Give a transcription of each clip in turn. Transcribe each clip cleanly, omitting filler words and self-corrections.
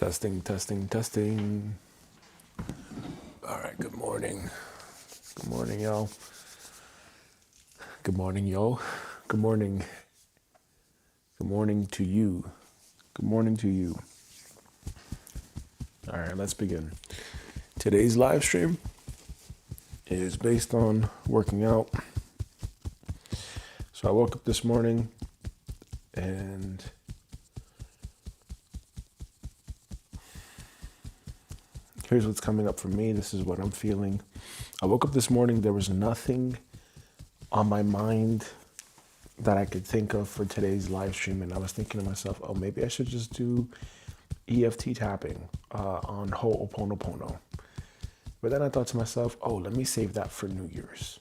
Testing, testing, testing. All right, good morning. Good morning, y'all. Good morning, yo. Good morning. Good morning to you. Good morning to you. All right, let's begin. Today's live stream is based on working out. So I woke up this morning and here's what's coming up for me. This is what I'm feeling. I woke up this morning, there was nothing on my mind that I could think of for today's live stream. And I was thinking to myself, oh, maybe I should just do EFT tapping on Ho'oponopono. But then I thought to myself, oh, let me save that for New Year's.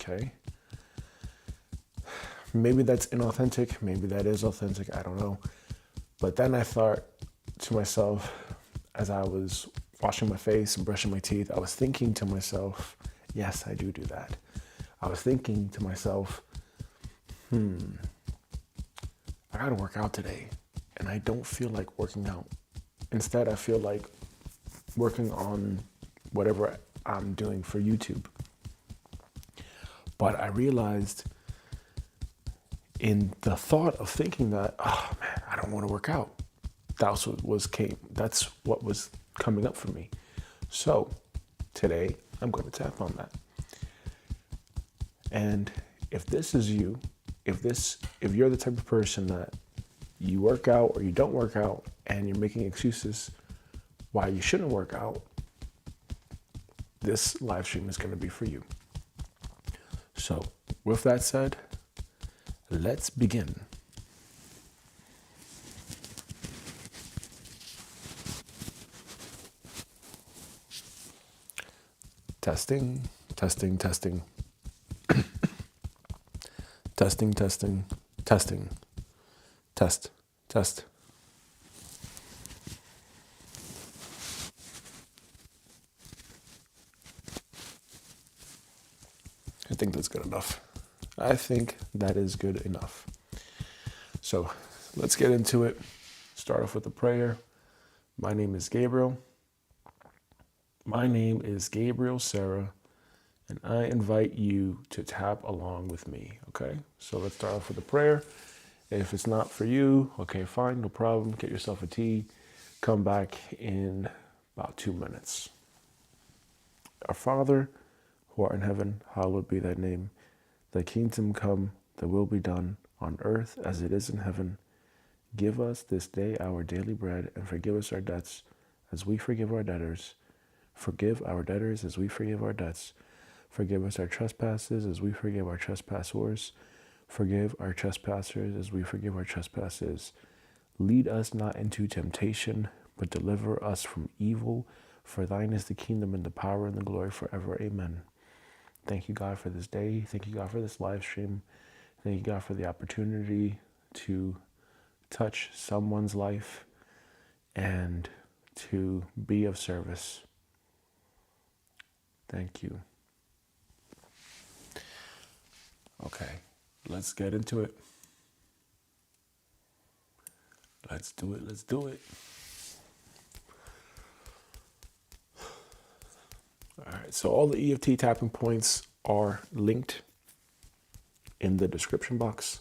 Okay. Maybe that's inauthentic. Maybe that is authentic. I don't know. But then I thought to myself, as I was washing my face and brushing my teeth, I was thinking to myself, yes, I do that. I was thinking to myself, I gotta work out today. And I don't feel like working out. Instead, I feel like working on whatever I'm doing for YouTube. But I realized in the thought of thinking that, oh man, I don't want to work out. That's what was coming up for me. So today I'm going to tap on that. And if this is you, if you're the type of person that you work out or you don't work out and you're making excuses why you shouldn't work out, this live stream is going to be for you. So with that said, let's begin. Testing, testing, testing. Testing, testing, testing. Test, test. I think that's good enough. I think that is good enough. So let's get into it. Start off with a prayer. My name is Gabriel. My name is Gabriel Sarah, and I invite you to tap along with me, okay? So let's start off with a prayer. If it's not for you, okay, fine, no problem. Get yourself a tea. Come back in about 2 minutes. Our Father, who art in heaven, hallowed be thy name. Thy kingdom come, thy will be done, on earth as it is in heaven. Give us this day our daily bread, and forgive us our debts, as we forgive our debtors. Forgive our debtors as we forgive our debts. Forgive us our trespasses as we forgive our trespassors. Forgive our trespassers as we forgive our trespasses. Lead us not into temptation, but deliver us from evil. For thine is the kingdom and the power and the glory forever. Amen. Thank you, God, for this day. Thank you, God, for this live stream. Thank you, God, for the opportunity to touch someone's life and to be of service. Thank you. Okay, let's get into it. Let's do it. Let's do it. All right, so all the EFT tapping points are linked in the description box.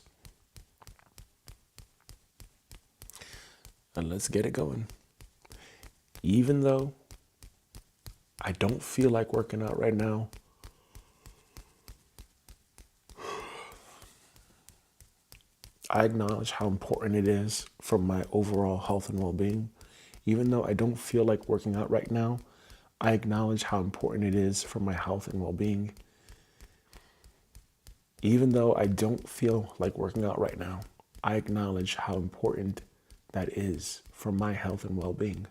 And let's get it going. Even though I don't feel like working out right now, I acknowledge how important it is for my overall health and well-being. Even though I don't feel like working out right now, I acknowledge how important it is for my health and well-being. Even though I don't feel like working out right now, I acknowledge how important that is for my health and well-being.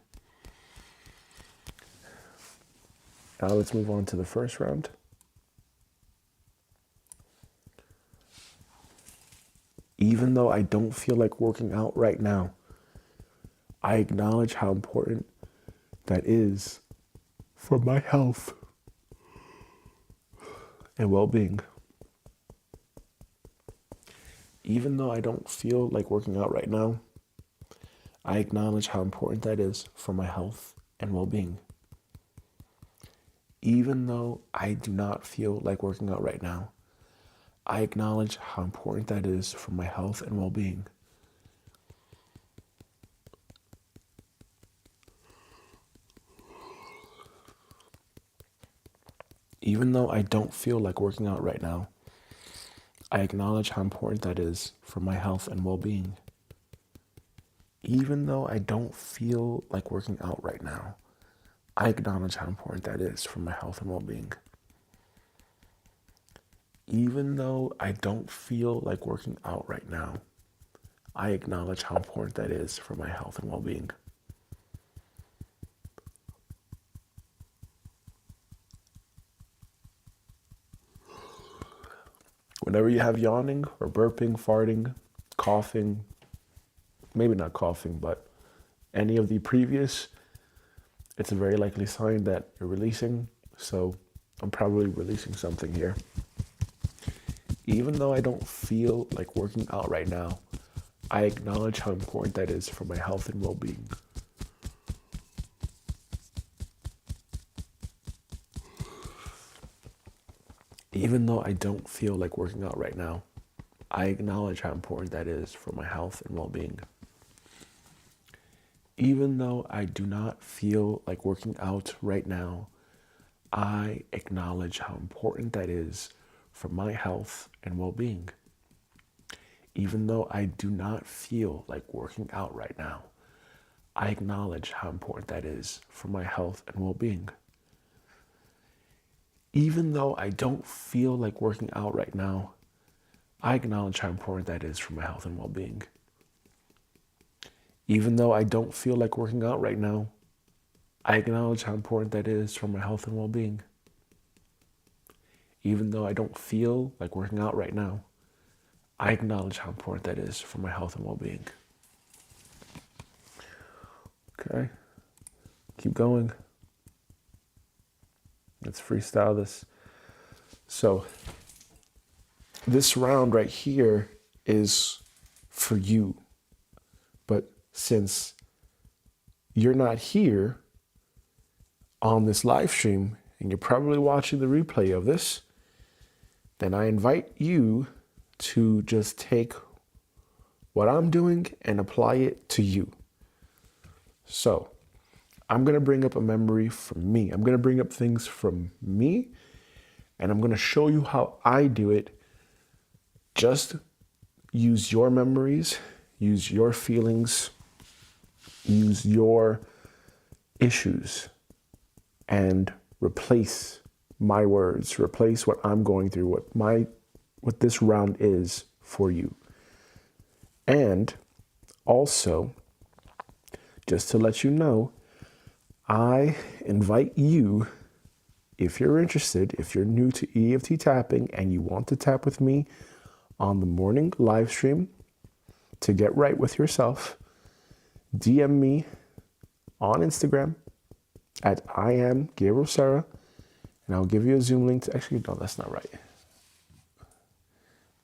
Now let's move on to the first round. Even though I don't feel like working out right now, I acknowledge how important that is for my health and well-being. Even though I don't feel like working out right now, I acknowledge how important that is for my health and well-being. Even though I do not feel like working out right now, I acknowledge how important that is for my health and well-being. Even though I don't feel like working out right now, I acknowledge how important that is for my health and well-being. Even though I don't feel like working out right now, I acknowledge how important that is for my health and well-being. Even though I don't feel like working out right now, I acknowledge how important that is for my health and well-being. Whenever you have yawning or burping, farting, coughing, maybe not coughing, but any of the previous, it's a very likely sign that you're releasing. So I'm probably releasing something here. Even though I don't feel like working out right now, I acknowledge how important that is for my health and well-being. Even though I don't feel like working out right now, I acknowledge how important that is for my health and well-being. Even though I do not feel like working out right now, I acknowledge how important that is for my health and well-being. Even though I do not feel like working out right now, I acknowledge how important that is for my health and well-being. Even though I don't feel like working out right now, I acknowledge how important that is for my health and well-being. Even though I don't feel like working out right now, I acknowledge how important that is for my health and well-being. Even though I don't feel like working out right now, I acknowledge how important that is for my health and well-being. Okay, keep going. Let's freestyle this. So this round right here is for you. But since you're not here on this live stream and you're probably watching the replay of this, then I invite you to just take what I'm doing and apply it to you. So I'm going to bring up a memory from me. I'm going to bring up things from me, and I'm going to show you how I do it. Just use your memories, use your feelings, use your issues, and replace my words, replace what I'm going through, what this round is for you. And also, just to let you know, I invite you, if you're interested, if you're new to EFT tapping and you want to tap with me on the morning live stream to get right with yourself, DM me on Instagram at I am Gabriel Sarah, and I'll give you a Zoom link to, actually, no, that's not right.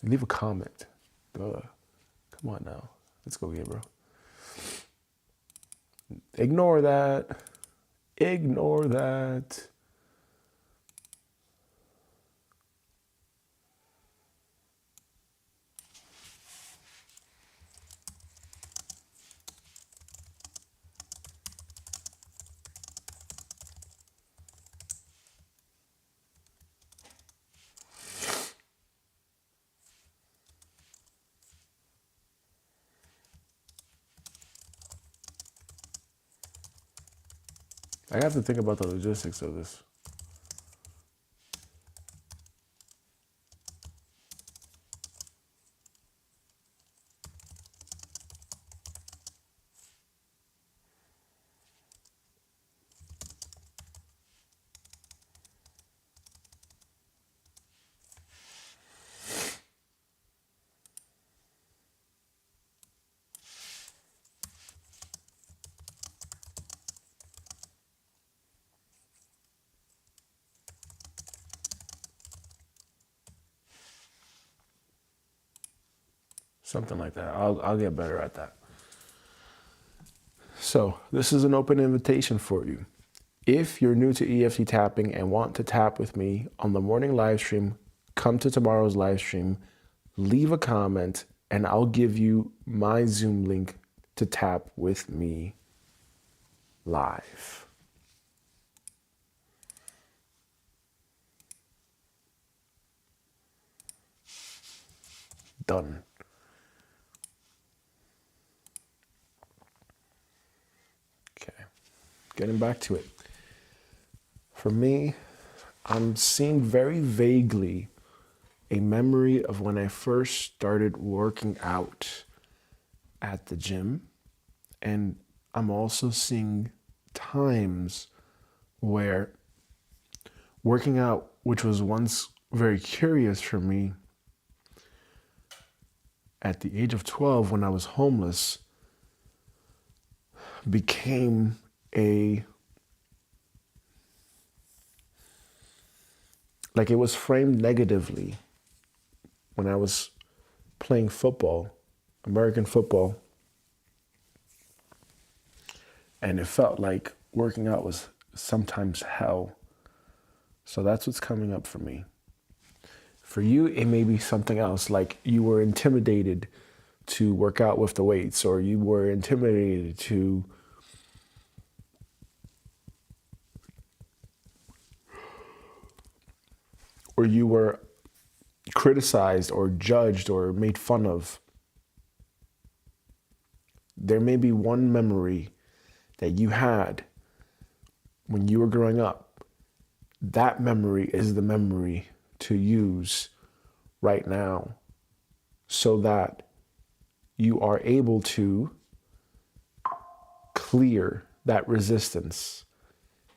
Leave a comment. Duh. Come on now. Let's go, Gabriel. Ignore that. Ignore that. I have to think about the logistics of this. Something like that. I'll get better at that. So this is an open invitation for you. If you're new to EFT tapping and want to tap with me on the morning live stream, come to tomorrow's live stream, leave a comment, and I'll give you my Zoom link to tap with me live. Done. Okay, getting back to it. For me, I'm seeing very vaguely a memory of when I first started working out at the gym. And I'm also seeing times where working out, which was once very curious for me, at the age of 12 when I was homeless, became like it was framed negatively when I was playing football, American football. And it felt like working out was sometimes hell. So that's what's coming up for me. For you, it may be something else, like you were intimidated to work out with the weights, or you were intimidated to or you were criticized or judged or made fun of. There may be one memory that you had when you were growing up. That memory is the memory to use right now so that you are able to clear that resistance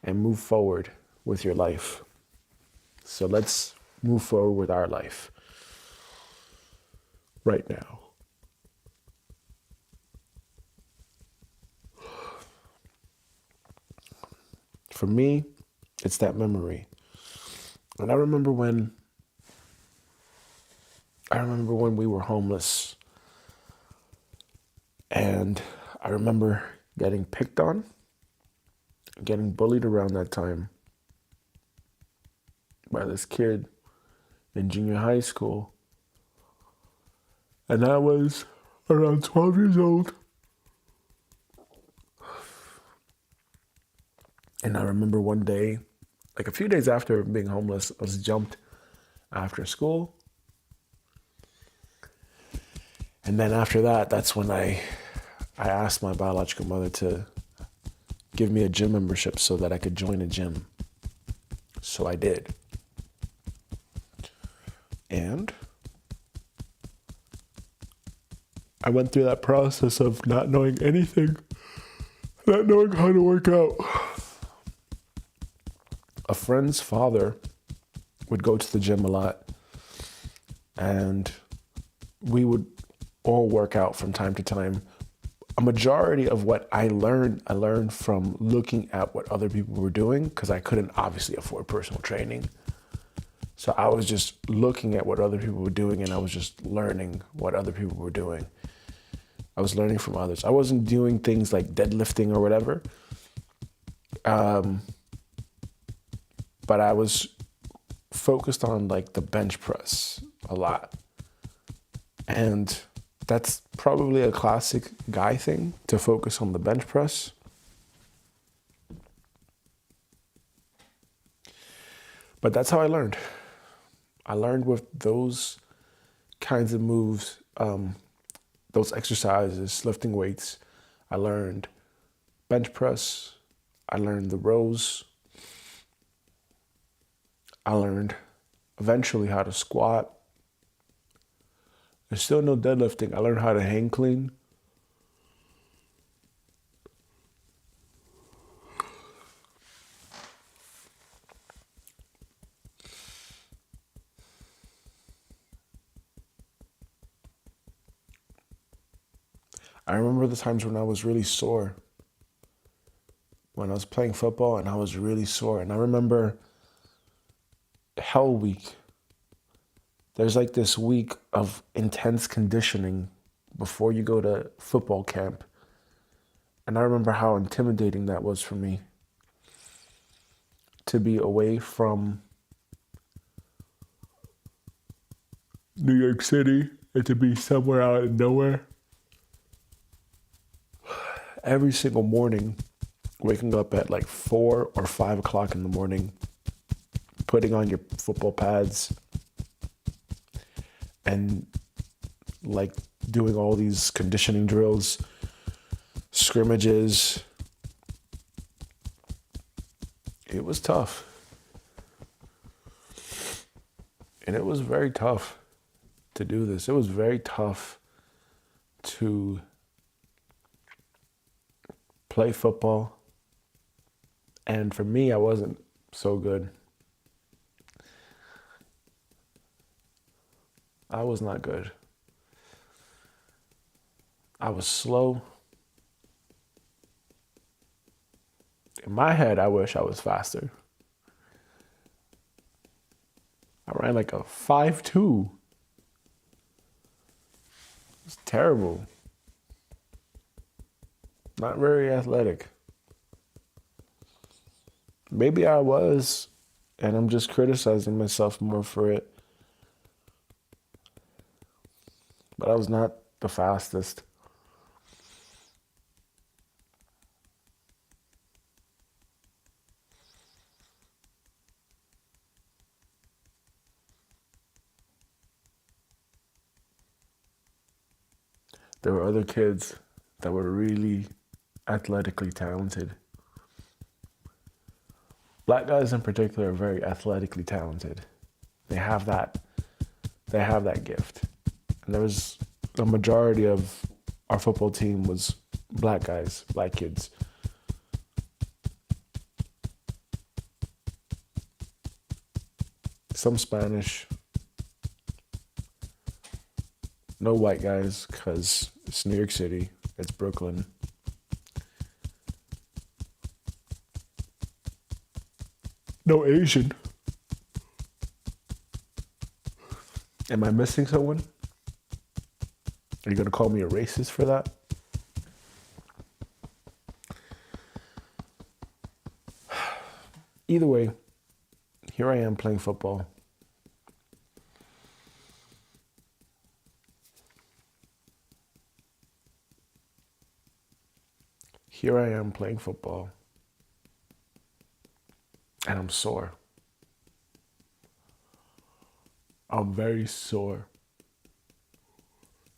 and move forward with your life. So let's move forward with our life right now. For me, it's that memory. And I remember when we were homeless, and I remember getting picked on, getting bullied around that time by this kid in junior high school. And I was around 12 years old. And I remember one day, like a few days after being homeless, I was jumped after school. And then after that, that's when I asked my biological mother to give me a gym membership so that I could join a gym. So I did. And I went through that process of not knowing anything, not knowing how to work out. A friend's father would go to the gym a lot, and we would all work out from time to time. A majority of what I learned from looking at what other people were doing, because I couldn't obviously afford personal training. So I was just looking at what other people were doing, and I was just learning what other people were doing. I was learning from others. I wasn't doing things like deadlifting or whatever. But I was focused on like the bench press a lot. And that's probably a classic guy thing, to focus on the bench press. But that's how I learned. I learned with those kinds of moves, those exercises, lifting weights. I learned bench press. I learned the rows. I learned eventually how to squat. There's still no deadlifting. I learned how to hang clean. I remember the times when I was really sore. When I was playing football and I was really sore. And I remember Hell Week. There's like this week of intense conditioning before you go to football camp. And And I remember how intimidating that was for me to be away from New York City and to be somewhere out in nowhere. Every single morning, waking up at like 4 or 5 o'clock in the morning, putting on your football pads and like doing all these conditioning drills, scrimmages. It was tough. And it was very tough to do this. It was very tough to play football. And for me, I wasn't so good. I was not good. I was slow. In my head, I wish I was faster. I ran like a 5'2". It's terrible. Not very athletic. Maybe I was, and I'm just criticizing myself more for it. But I was not the fastest. There were other kids that were really athletically talented. Black guys in particular are very athletically talented. They have that gift. And there was a majority of our football team was black guys, black kids. Some Spanish. No white guys, because it's New York City, it's Brooklyn. No Asian. Am I missing someone? Are you going to call me a racist for that? Either way, here I am playing football. Here I am playing football. And I'm sore. I'm very sore.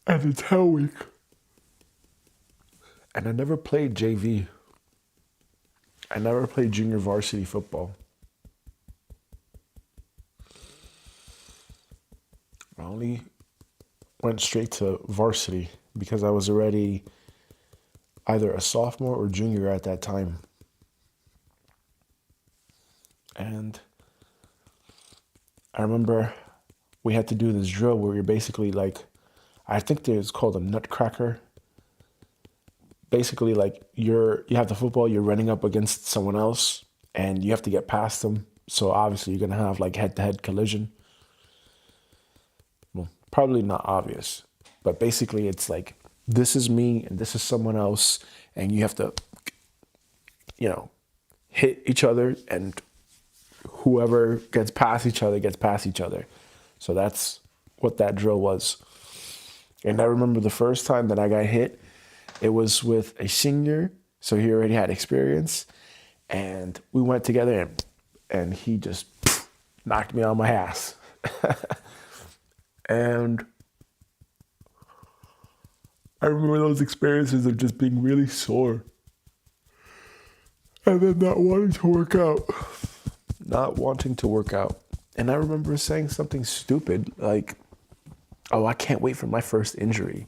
And it's hell week. And I never played JV. I never played junior varsity football. I only went straight to varsity because I was already either a sophomore or junior at that time. And I remember we had to do this drill where you're basically like, I think it's called a nutcracker. Basically, like you have the football, you're running up against someone else, and you have to get past them. So obviously, you're gonna have like head-to-head collision. Well, probably not obvious, but basically, it's like this is me and this is someone else, and you have to, hit each other, and whoever gets past each other gets past each other. So that's what that drill was. And I remember the first time that I got hit, it was with a senior, so he already had experience, and we went together, and he just knocked me on my ass. And I remember those experiences of just being really sore, and then not wanting to work out. And I remember saying something stupid like, "Oh, I can't wait for my first injury."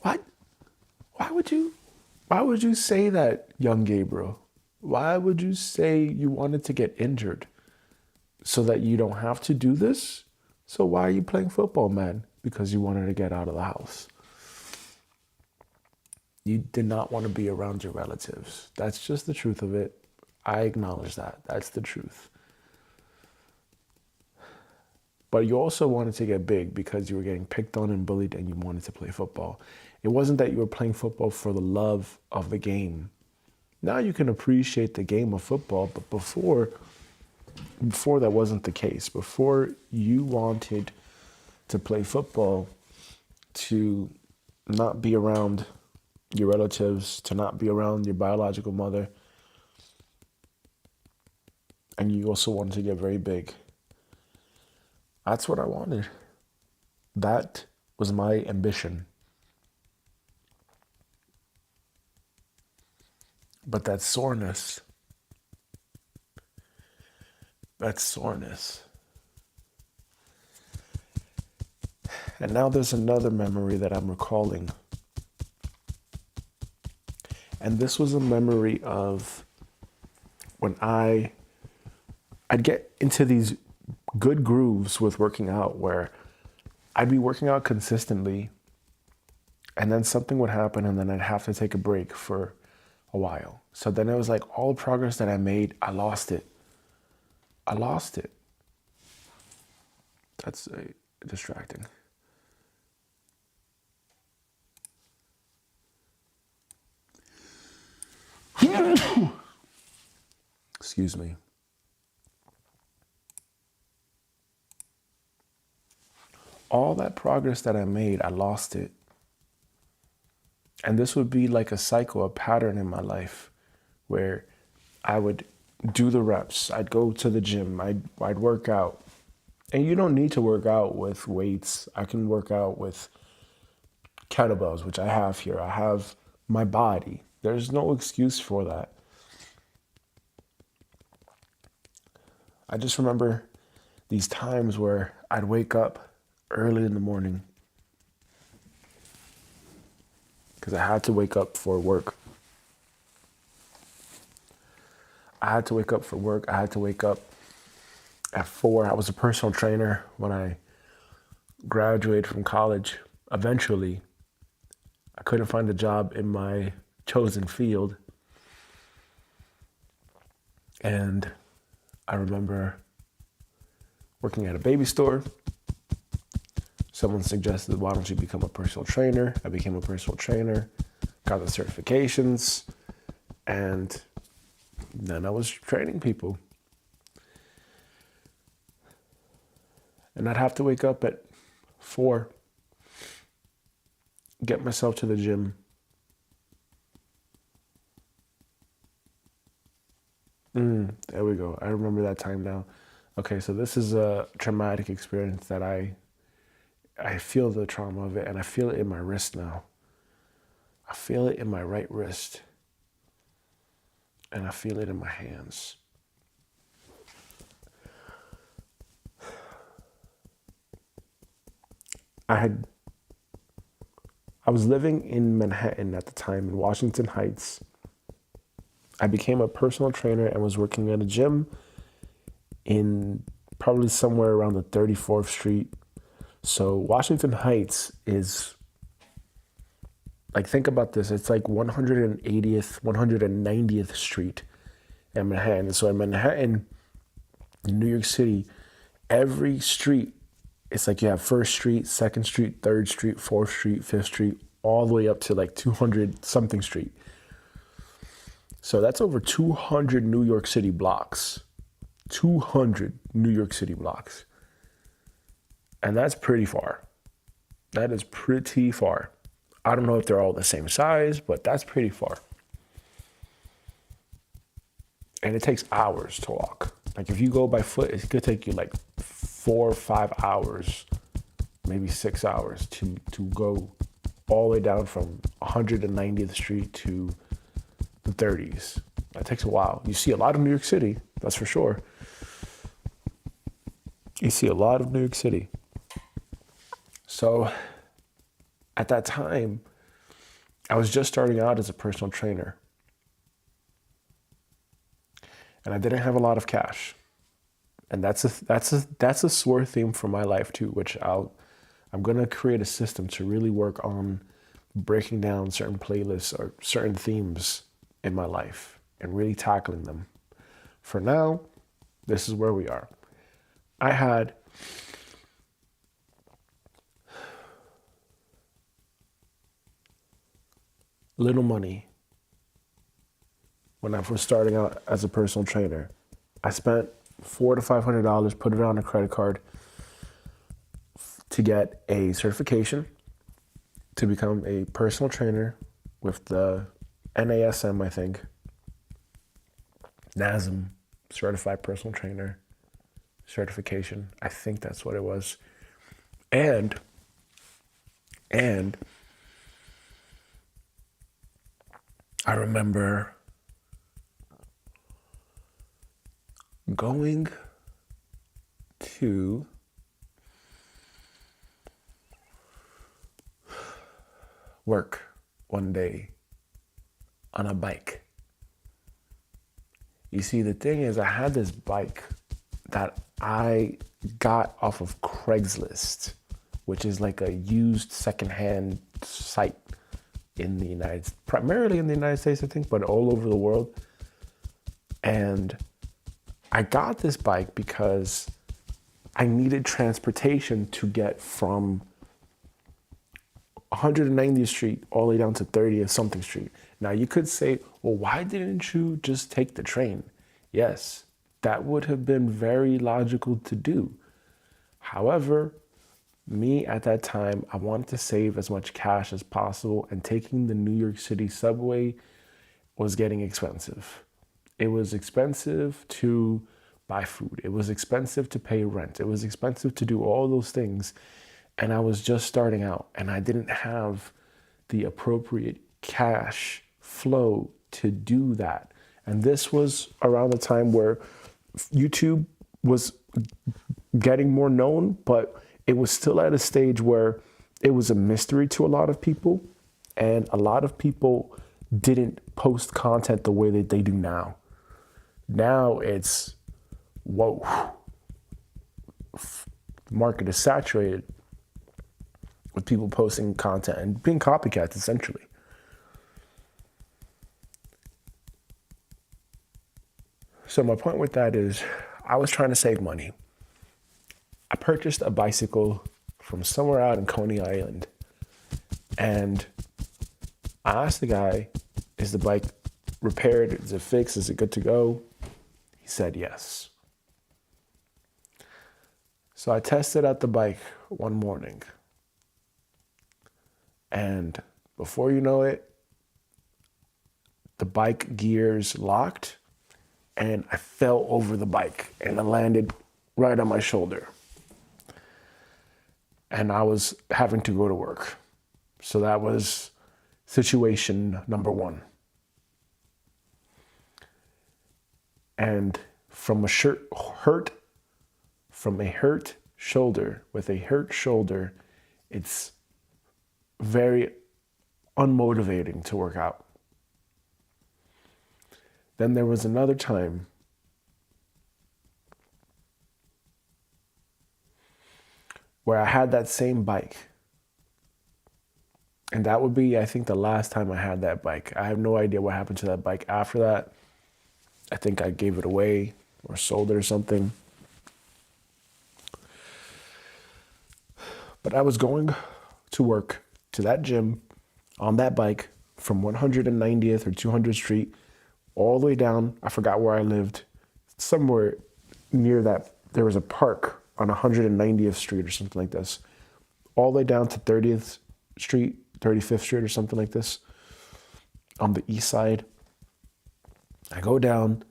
What? Why would you say that, young Gabriel? Why would you say you wanted to get injured? So that you don't have to do this? So why are you playing football, man? Because you wanted to get out of the house. You did not want to be around your relatives. That's just the truth of it. I acknowledge that. That's the truth. But you also wanted to get big because you were getting picked on and bullied and you wanted to play football. It wasn't that you were playing football for the love of the game. Now you can appreciate the game of football, but before that wasn't the case. Before, you wanted to play football to not be around your relatives, to not be around your biological mother, and you also wanted to get very big. That's what I wanted. That was my ambition. But that soreness, and now there's another memory that I'm recalling. And this was a memory of when I'd get into these good grooves with working out where I'd be working out consistently and then something would happen and then I'd have to take a break for a while. So then it was like all the progress that I made, I lost it. That's distracting. Excuse me. All that progress that I made, I lost it. And this would be like a cycle, a pattern in my life where I would do the reps. I'd go to the gym. I'd work out. And you don't need to work out with weights. I can work out with kettlebells, which I have here. I have my body. There's no excuse for that. I just remember these times where I'd wake up early in the morning because I had to wake up for work. I had to wake up at 4. I was a personal trainer when I graduated from college. Eventually, I couldn't find a job in my chosen field. And I remember working at a baby store. Someone suggested, why don't you become a personal trainer? I became a personal trainer, got the certifications, and then I was training people. And I'd have to wake up at 4, get myself to the gym. There we go. I remember that time now. Okay, so this is a traumatic experience that I feel the trauma of it, and I feel it in my wrist now. I feel it in my right wrist, and I feel it in my hands. I was living in Manhattan at the time, in Washington Heights. I became a personal trainer and was working at a gym in probably somewhere around the 34th Street. So Washington Heights is, like, think about this. It's like 180th, 190th Street in Manhattan. So in Manhattan, in New York City, every street, it's like you have 1st Street, 2nd Street, 3rd Street, 4th Street, 5th Street, all the way up to like 200 something Street. So that's over 200 New York City blocks. 200 New York City blocks. And that's pretty far. That is pretty far. I don't know if they're all the same size, but that's pretty far. And it takes hours to walk. Like if you go by foot, it could take you like 4 or 5 hours, maybe 6 hours to go all the way down from 190th Street to the 30s. That takes a while. You see a lot of New York City, that's for sure. You see a lot of New York City. So at that time, I was just starting out as a personal trainer. And I didn't have a lot of cash. And that's a sore theme for my life too, which I'm gonna create a system to really work on breaking down certain playlists or certain themes in my life and really tackling them. For now, this is where we are. I had little money when I was starting out as a personal trainer. I spent $400 to $500, put it on a credit card to get a certification to become a personal trainer with the NASM, I think, NASM, Certified Personal Trainer certification. I think that's what it was. And I remember going to work one day on a bike. You see, the thing is, I had this bike that I got off of Craigslist, which is like a used secondhand site in the primarily in the United States, I think, but all over the world. And I got this bike because I needed transportation to get from 190th Street all the way down to 30th something Street. Now you could say, well, why didn't you just take the train? Yes, that would have been very logical to do. However, me at that time, I wanted to save as much cash as possible, and taking the New York City subway was getting expensive. It was expensive to buy food. It was expensive to pay rent. It was expensive to do all those things. And I was just starting out, and I didn't have the appropriate cash flow to do that. And this was around the time where YouTube was getting more known, but it was still at a stage where it was a mystery to a lot of people, and a lot of people didn't post content the way that they do now. Now it's, whoa, the market is saturated with people posting content and being copycats, essentially. So my point with that is, I was trying to save money. I purchased a bicycle from somewhere out in Coney Island, and I asked the guy, is the bike repaired? Is it fixed? Is it good to go? He said yes. So I tested out the bike one morning, and before you know it, the bike gears locked, and I fell over the bike, and I landed right on my shoulder. And I was having to go to work. So that was situation number one. And from a hurt shoulder, with a hurt shoulder, it's very unmotivating to work out. Then there was another time where I had that same bike. And that would be, I think, the last time I had that bike. I have no idea what happened to that bike after that. I think I gave it away or sold it or something. But I was going to work to that gym on that bike from 190th or 200th Street all the way down. I forgot where I lived. Somewhere near that, there was a park on 190th Street or something like this. All the way down to 30th Street, 35th Street or something like this on the east side. I go down,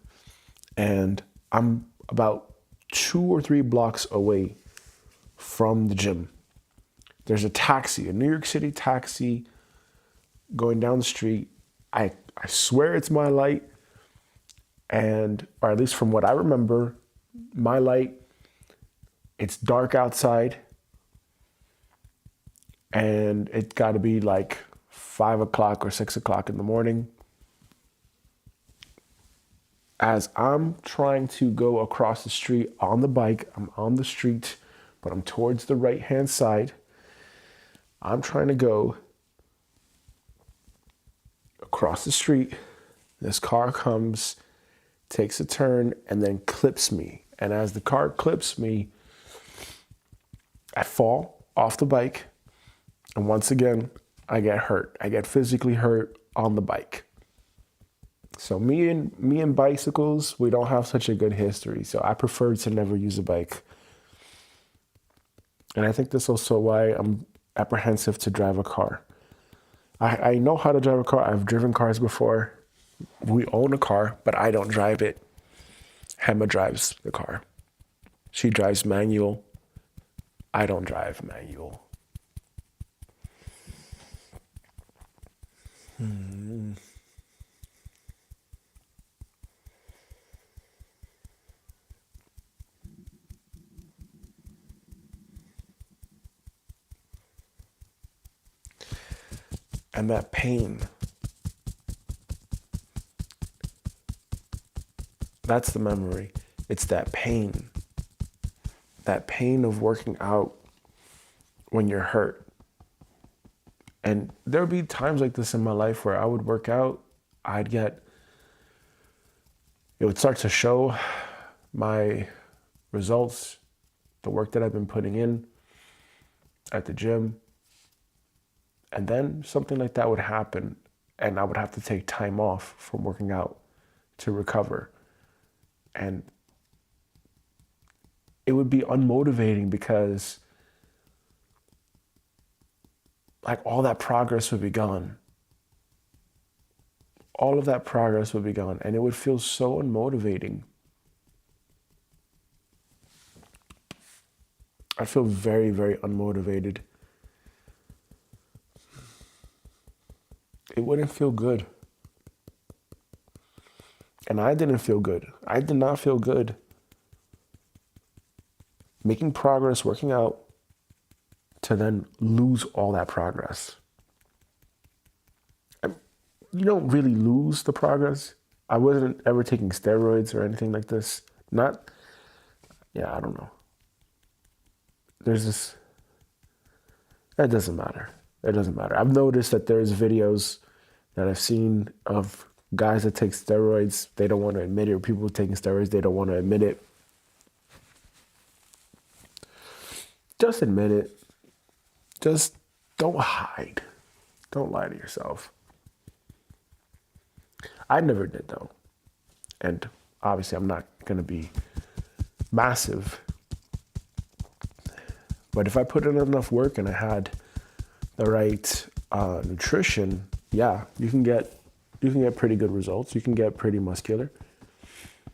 and I'm about 2 or 3 blocks away from the gym. There's a taxi, a New York City taxi going down the street. I swear it's my light, and or at least from what I remember, my light, it's dark outside, and it's got to be like 5 o'clock or 6 o'clock in the morning. As I'm trying to go across the street on the bike, I'm on the street, but I'm towards the right-hand side. I'm trying to go across the street. This car comes, takes a turn, and then clips me. And as the car clips me, I fall off the bike. And once again, I get hurt. I get physically hurt on the bike. So me and bicycles, we don't have such a good history. So I prefer to never use a bike. And I think that's also why I'm apprehensive to drive a car. I know how to drive a car. I've driven cars before. We own a car, but I don't drive it. Hema drives the car. She drives manual. I don't drive manual. And that pain, that's the memory. It's that pain of working out when you're hurt. And there would be times like this in my life where I would work out, it would start to show my results, the work that I've been putting in at the gym. And then something like that would happen, and I would have to take time off from working out to recover. And it would be unmotivating because like all that progress would be gone. All of that progress would be gone, and it would feel so unmotivating. I'd feel very, very unmotivated. It wouldn't feel good. And I didn't feel good. I did not feel good making progress, working out, to then lose all that progress. You don't really lose the progress. I wasn't ever taking steroids or anything like this. I don't know. There's this, it doesn't matter. It doesn't matter. I've noticed that there's videos that I've seen of guys that take steroids. They don't want to admit it. Or people taking steroids, they don't want to admit it. Just admit it. Just don't hide. Don't lie to yourself. I never did though. And obviously I'm not going to be massive. But if I put in enough work and I had the right nutrition, yeah, you can get pretty good results. You can get pretty muscular.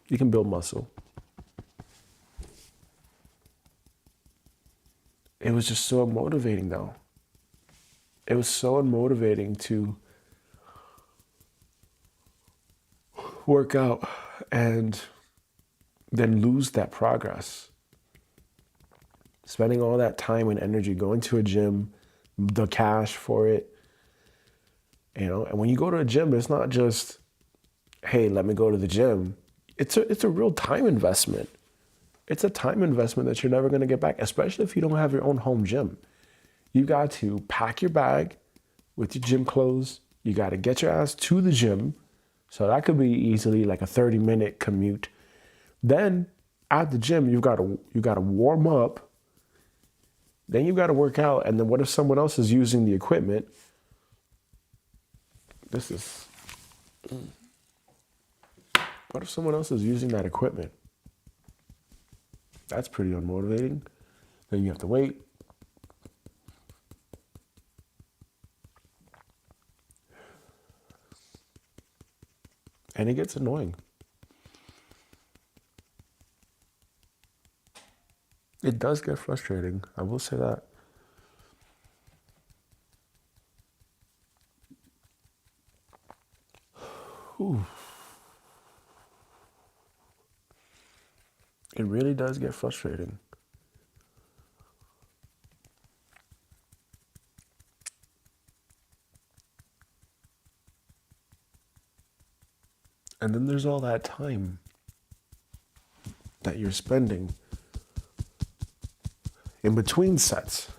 You can build muscle. It was just so motivating though. It was so unmotivating to work out and then lose that progress. Spending all that time and energy going to a gym, the cash for it, and when you go to a gym, it's not just, hey, let me go to the gym. It's a real time investment. It's a time investment that you're never going to get back, especially if you don't have your own home gym. You got to pack your bag with your gym clothes. You got to get your ass to the gym. So that could be easily like a 30-minute commute. Then at the gym, you got to warm up. Then you got to work out. And then what if someone else is using the equipment? What if someone else is using that equipment? That's pretty unmotivating. Then you have to wait. And it gets annoying. It does get frustrating. I will say that. Whew. It really does get frustrating. And then there's all that time that you're spending in between sets.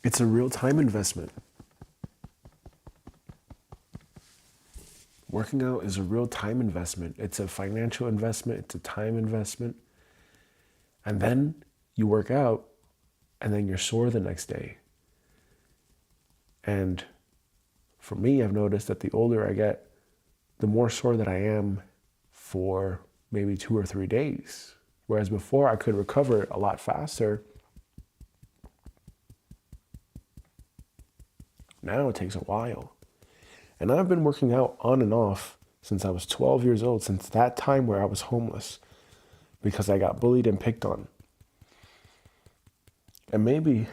It's a real time investment. Working out is a real time investment. It's a financial investment. It's a time investment. And then you work out and then you're sore the next day. And for me, I've noticed that the older I get, the more sore that I am for maybe 2 or 3 days. Whereas before I could recover a lot faster. Now it takes a while. And I've been working out on and off since I was 12 years old, since that time where I was homeless because I got bullied and picked on. And maybe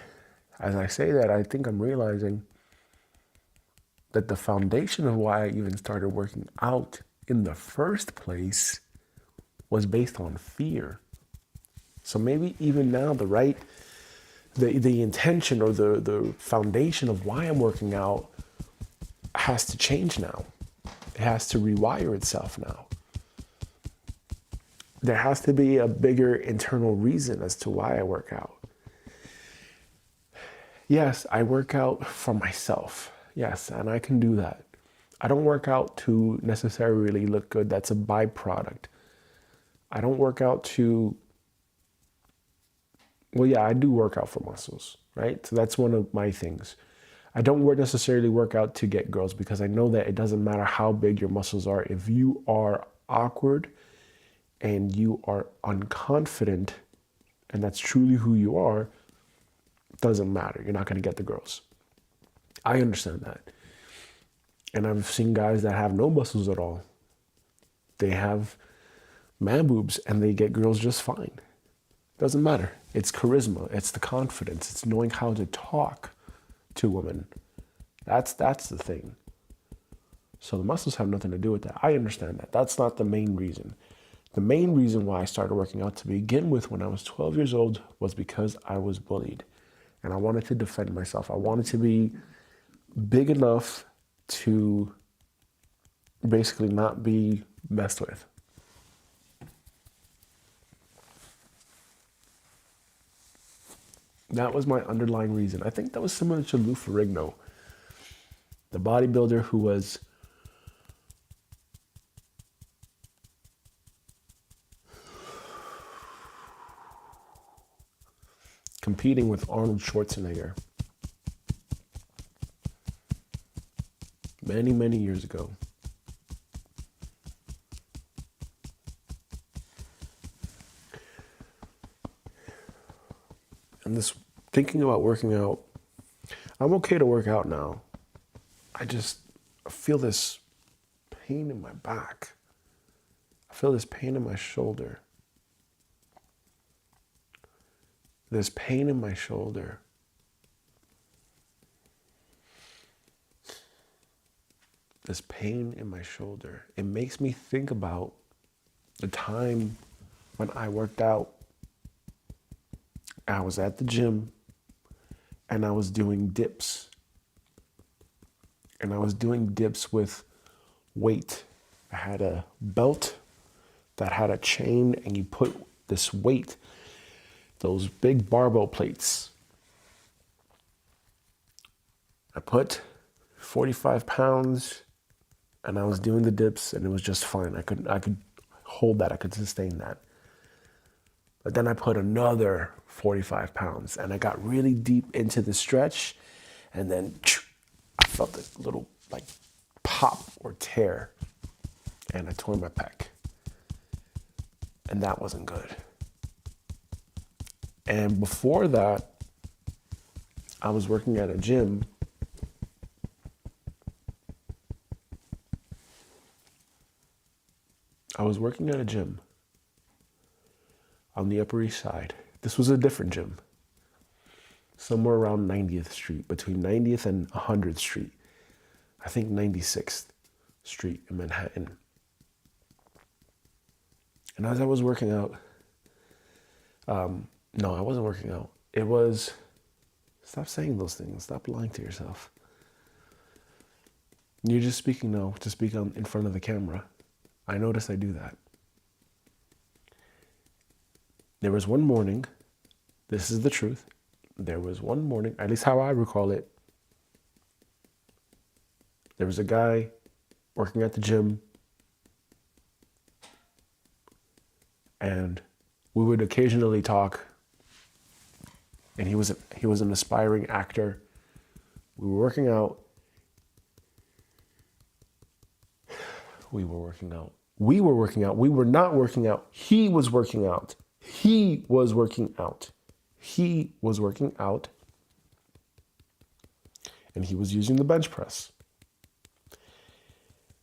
as I say that, I think I'm realizing that the foundation of why I even started working out in the first place was based on fear. So maybe even now the intention or the foundation of why I'm working out has to change now. It has to rewire itself now. There has to be a bigger internal reason as to why I work out. Yes, I work out for myself. Yes, and I can do that. I don't work out to necessarily look good. That's a byproduct. I don't work out to, well, yeah, I do work out for muscles, right? So that's one of my things. I don't necessarily work out to get girls because I know that it doesn't matter how big your muscles are. If you are awkward and you are unconfident, and that's truly who you are, it doesn't matter. You're not going to get the girls. I understand that. And I've seen guys that have no muscles at all. They have man boobs and they get girls just fine. Doesn't matter. It's charisma. It's the confidence. It's knowing how to talk to women. That's the thing. So the muscles have nothing to do with that. I understand that. That's not the main reason. The main reason why I started working out to begin with when I was 12 years old was because I was bullied. And I wanted to defend myself. I wanted to be big enough to basically not be messed with. That was my underlying reason. I think that was similar to Lou Ferrigno, the bodybuilder who was competing with Arnold Schwarzenegger many, many years ago. And this thinking about working out, I'm okay to work out now. I just feel this pain in my back. I feel this pain in my shoulder. This pain in my shoulder. This pain in my shoulder. It makes me think about the time when I worked out. I was at the gym and I was doing dips. And I was doing dips with weight. I had a belt that had a chain and you put this weight, those big barbell plates. I put 45 pounds and I was doing the dips and it was just fine. I could hold that, I could sustain that. But then I put another 45 pounds and I got really deep into the stretch and then I felt this little like pop or tear and I tore my pec. And that wasn't good. And before that, I was working at a gym. On the Upper East Side. This was a different gym. Somewhere around 90th Street, between 90th and 100th Street. I think 96th Street in Manhattan. And as I was working out, no, I wasn't working out. It was, stop saying those things. Stop lying to yourself. You're just speaking now to speak in front of the camera. I notice I do that. There was one morning, this is the truth. There was one morning, at least how I recall it. There was a guy working at the gym. And we would occasionally talk and he was an aspiring actor. We were working out. We were working out. We were working out. We were not working out. He was working out. He was working out. He was working out. And he was using the bench press.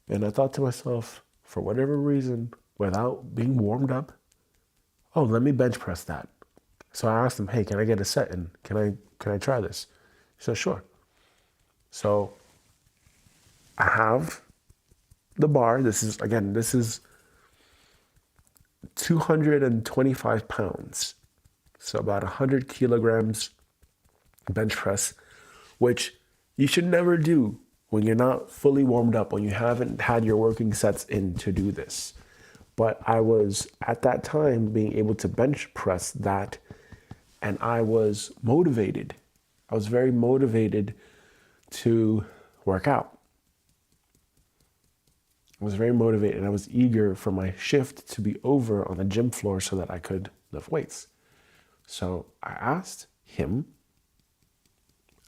And I thought to myself, for whatever reason, without being warmed up, oh, let me bench press that. So I asked him, hey, can I get a set in? Can I try this? He said, sure. So I have the bar. This is 225 pounds. So about 100 kilograms bench press, which you should never do when you're not fully warmed up, when you haven't had your working sets in to do this. But I was at that time being able to bench press that, and I was motivated. I was very motivated to work out. I was very motivated, and I was eager for my shift to be over on the gym floor so that I could lift weights. So I asked him,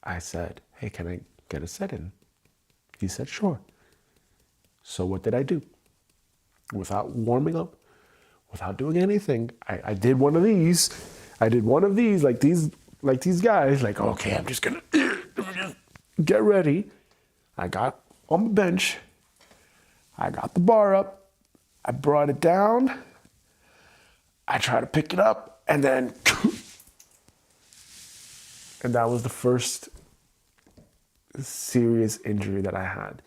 I said, hey, can I get a set in? He said, sure. So what did I do? Without warming up, without doing anything, I did one of these. I did one of these, like these guys, like, okay, I'm just gonna get ready. I got on the bench. I got the bar up. I brought it down. I tried to pick it up, and then, and that was the first serious injury that I had.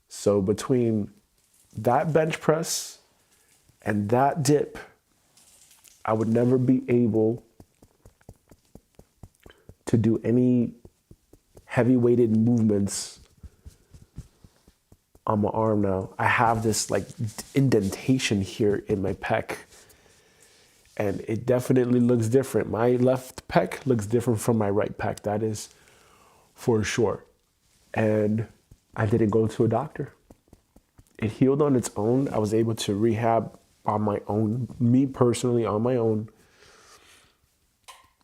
So between that bench press and that dip, I would never be able to do any heavy weighted movements on my arm now. I have this like indentation here in my pec, and it definitely looks different. My left pec looks different from my right pec. That is for sure. And I didn't go to a doctor. It healed on its own. I was able to rehab on my own, me personally on my own.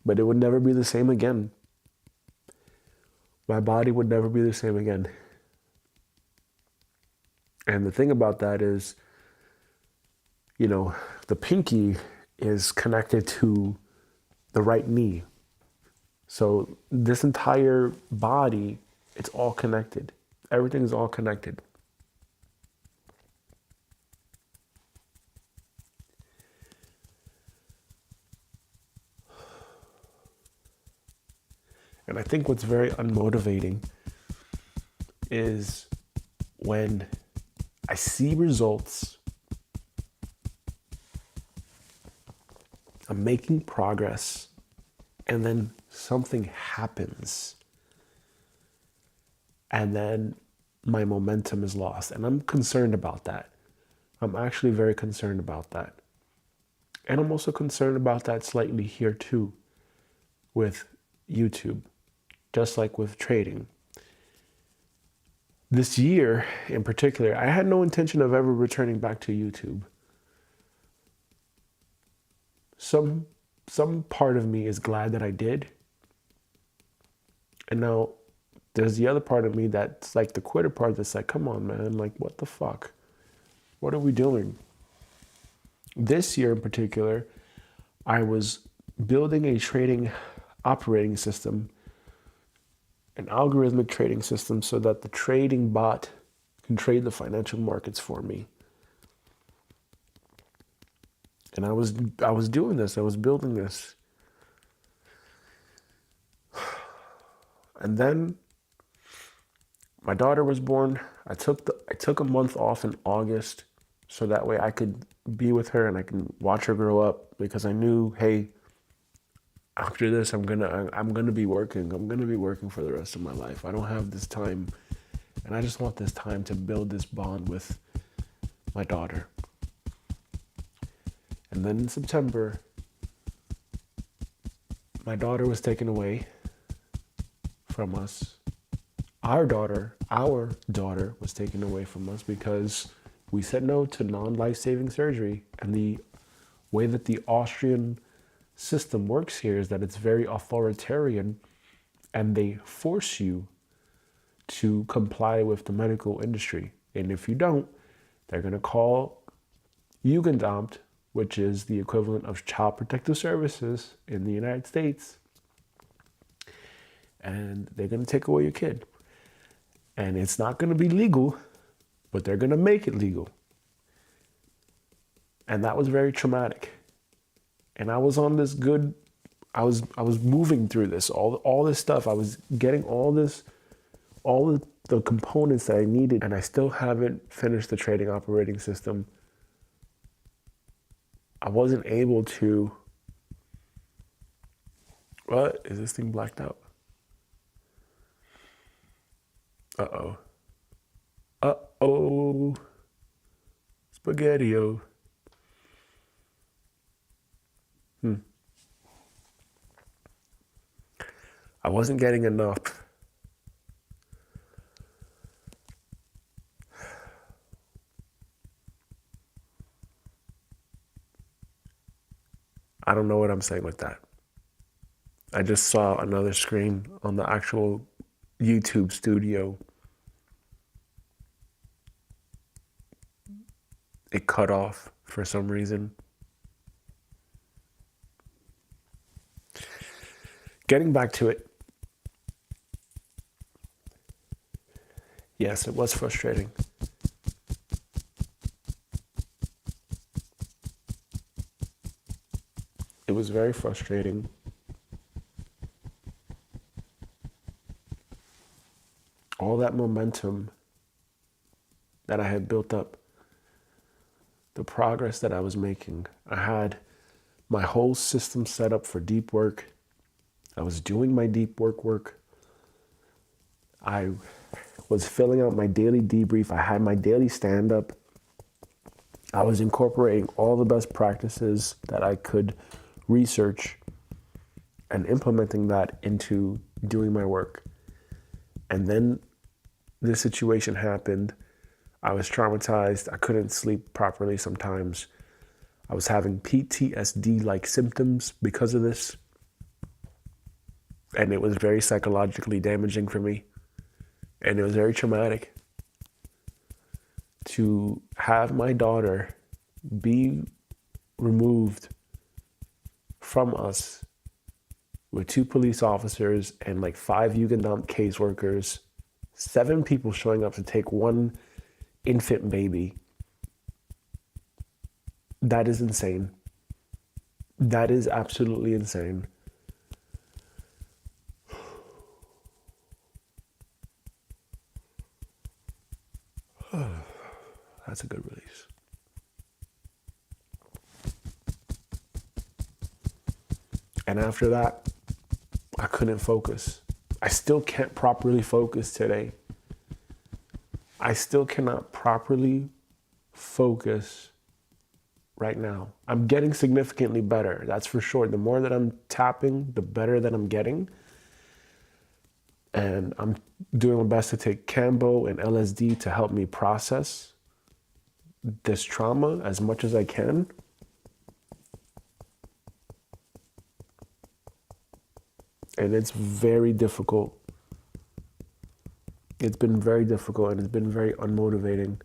But it would never be the same again. My body would never be the same again. And the thing about that is, you know, the pinky is connected to the right knee. So this entire body, it's all connected. Everything is all connected. And I think what's very unmotivating is when I see results, I'm making progress, and then something happens, and then my momentum is lost. And I'm concerned about that. I'm actually very concerned about that. And I'm also concerned about that slightly here too with YouTube, just like with trading. This year in particular, I had no intention of ever returning back to YouTube. Some part of me is glad that I did. And now there's the other part of me that's like the quitter part that's like, come on, man, like what the fuck? What are we doing? This year in particular, I was building a trading operating system, an algorithmic trading system, so that the trading bot can trade the financial markets for me. And I was doing this, I was building this. And then my daughter was born. I took a month off in August so that way I could be with her and I can watch her grow up, because I knew, hey, after this I'm gonna be working. I'm gonna be working for the rest of my life. I don't have this time, and I just want this time to build this bond with my daughter. And then in September, my daughter was taken away from us. Our daughter was taken away from us because we said no to non-life-saving surgery, and the way that the Austrian system works here is that it's very authoritarian, and they force you to comply with the medical industry. And if you don't, they're going to call Jugendamt, which is the equivalent of Child Protective Services in the United States, and they're going to take away your kid. And it's not going to be legal, but they're going to make it legal. And that was very traumatic. And I was on this good, I was moving through this, all this stuff. I was getting all the components that I needed, and I still haven't finished the trading operating system. I wasn't able to. What? Is this thing blacked out? Uh-oh. Uh-oh. Spaghetti-o. I wasn't getting enough. I don't know what I'm saying with that. I just saw another screen on the actual YouTube studio. It cut off for some reason. Getting back to it. Yes, it was frustrating. It was very frustrating. All that momentum that I had built up, the progress that I was making. I had my whole system set up for deep work. I was doing my deep work. I was filling out my daily debrief. I had my daily stand-up. I was incorporating all the best practices that I could research and implementing that into doing my work. And then this situation happened. I was traumatized. I couldn't sleep properly sometimes. I was having PTSD-like symptoms because of this. And it was very psychologically damaging for me. And it was very traumatic to have my daughter be removed from us with 2 police officers and like 5 Jugendamt caseworkers, 7 people showing up to take 1 infant baby. That is insane. That is absolutely insane. That's a good release. And after that, I couldn't focus. I still can't properly focus today. I still cannot properly focus right now. I'm getting significantly better, that's for sure. The more that I'm tapping, the better that I'm getting. And I'm doing my best to take Cambo and LSD to help me process this trauma as much as I can. And it's very difficult. It's been very difficult and it's been very unmotivating.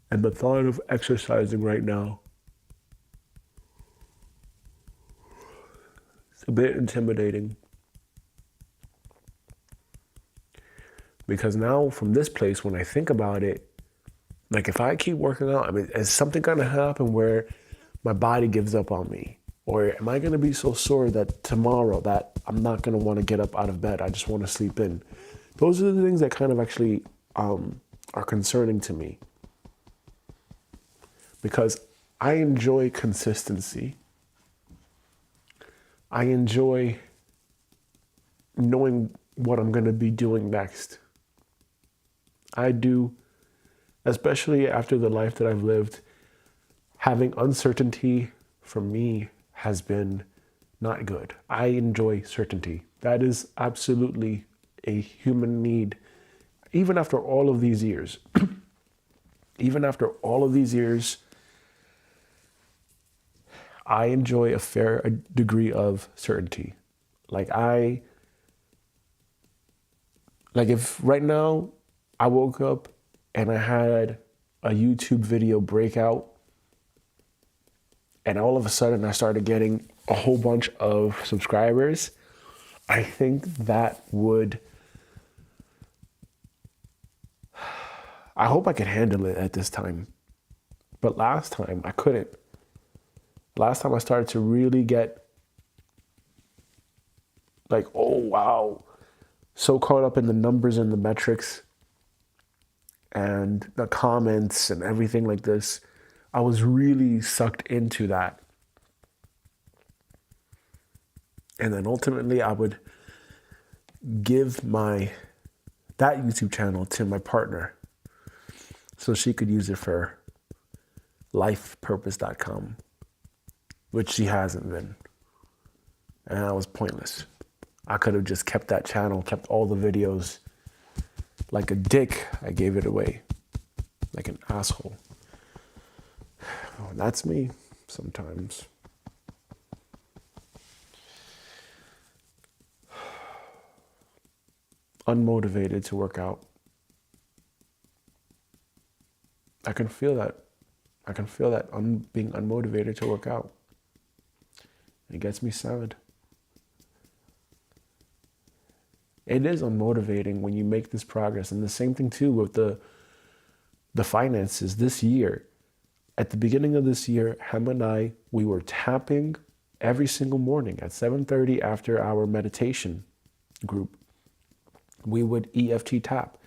And the thought of exercising right now, it's a bit intimidating. Because now from this place, when I think about it, like if I keep working out, I mean, is something gonna happen where my body gives up on me? Or am I gonna be so sore that tomorrow that I'm not gonna wanna get up out of bed, I just wanna sleep in? Those are the things that kind of actually are concerning to me. Because I enjoy consistency. I enjoy knowing what I'm gonna be doing next. I do, especially after the life that I've lived, having uncertainty for me has been not good. I enjoy certainty. That is absolutely a human need. Even after all of these years, even after all of these years, I enjoy a fair degree of certainty. Like if right now I woke up and I had a YouTube video breakout and all of a sudden I started getting a whole bunch of subscribers, I think that would, I hope I could handle it at this time. But last time I couldn't. Last time I started to really get like, oh wow, so caught up in the numbers and the metrics and the comments and everything like this. I was really sucked into that. And then ultimately I would give that YouTube channel to my partner so she could use it for lifepurpose.com, which she hasn't been. And that was pointless. I could have just kept that channel, kept all the videos. Like a dick, I gave it away. Like an asshole. Oh, that's me sometimes. Unmotivated to work out. I can feel that. I can feel that being unmotivated to work out. It gets me sad. It is unmotivating when you make this progress. And the same thing too with the finances this year. At the beginning of this year, Hem and I, we were tapping every single morning at 7:30 after our meditation group. We would EFT tap.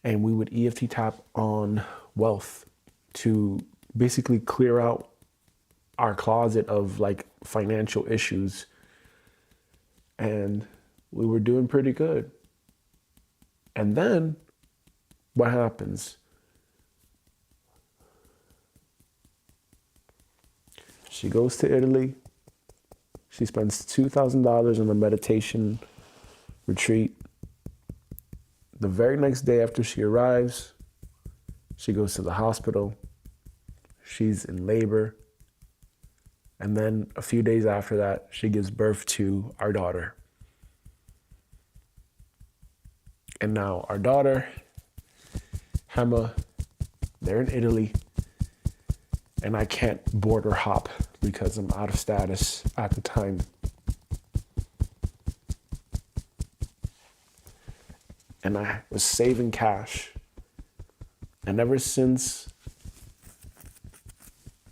And we would EFT tap on wealth to basically clear out our closet of like financial issues. And we were doing pretty good. And then what happens? She goes to Italy. She spends $2,000 on a meditation retreat. The very next day after she arrives, she goes to the hospital. She's in labor. And then a few days after that, she gives birth to our daughter. And now our daughter, Hema, they're in Italy. And I can't border hop because I'm out of status at the time. And I was saving cash. And ever since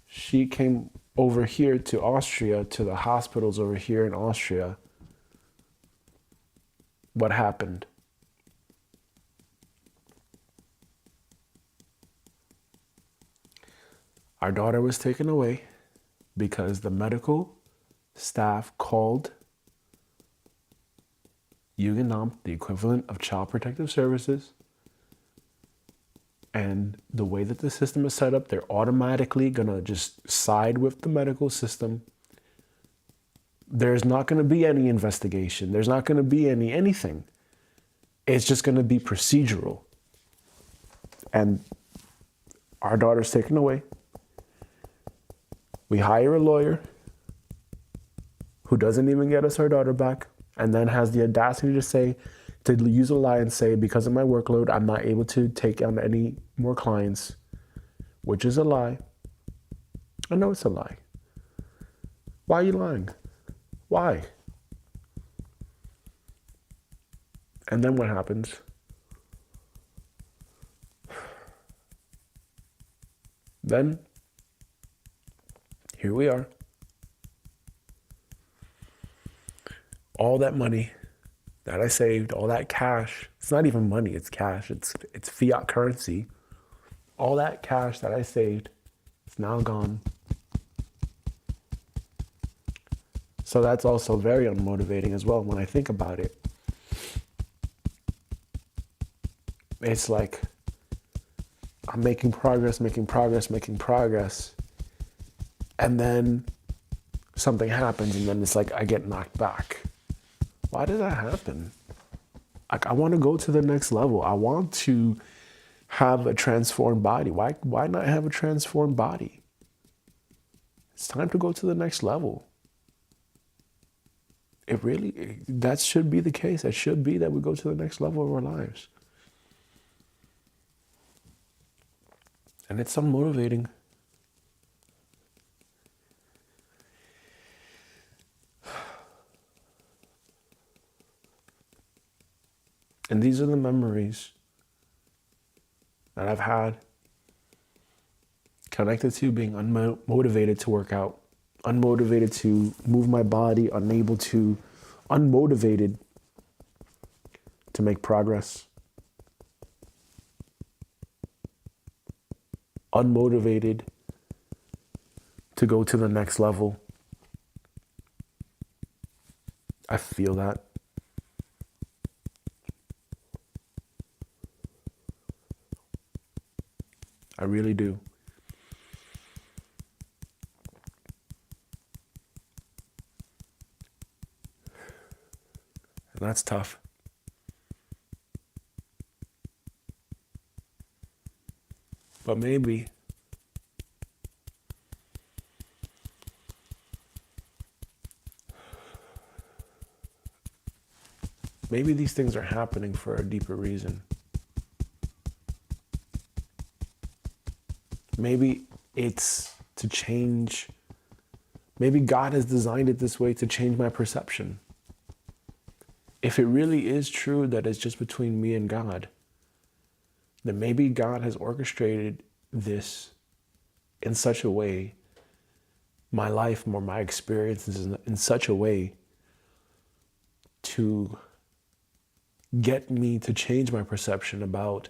she came over here to Austria, to the hospitals over here in Austria, what happened? Our daughter was taken away because the medical staff called Jugendamt, the equivalent of Child Protective Services. And the way that the system is set up, they're automatically going to just side with the medical system. There's not going to be any investigation. There's not going to be anything. It's just going to be procedural. And our daughter's taken away. We hire a lawyer who doesn't even get us our daughter back, and then has the audacity to use a lie and say, because of my workload, I'm not able to take on any more clients, which is a lie. I know it's a lie. Why are you lying? Why? And then what happens? Then, here we are. All that money that I saved, all that cash, it's not even money, it's cash, it's fiat currency. All that cash that I saved is now gone. So that's also very unmotivating as well when I think about it. It's like I'm making progress, and then something happens, and then it's like I get knocked back. Why did that happen? Like, I want to go to the next level. I want to have a transformed body. Why not have a transformed body? It's time to go to the next level. That should be the case. It should be that we go to the next level of our lives. And it's unmotivating. And these are the memories that I've had connected to being unmotivated to work out, unmotivated to move my body, unmotivated to make progress, unmotivated to go to the next level. I feel that. I really do. And that's tough. But maybe these things are happening for a deeper reason. Maybe it's to change. Maybe God has designed it this way to change my perception. If it really is true that it's just between me and God, then maybe God has orchestrated this in such a way, my life or my experiences in such a way to get me to change my perception about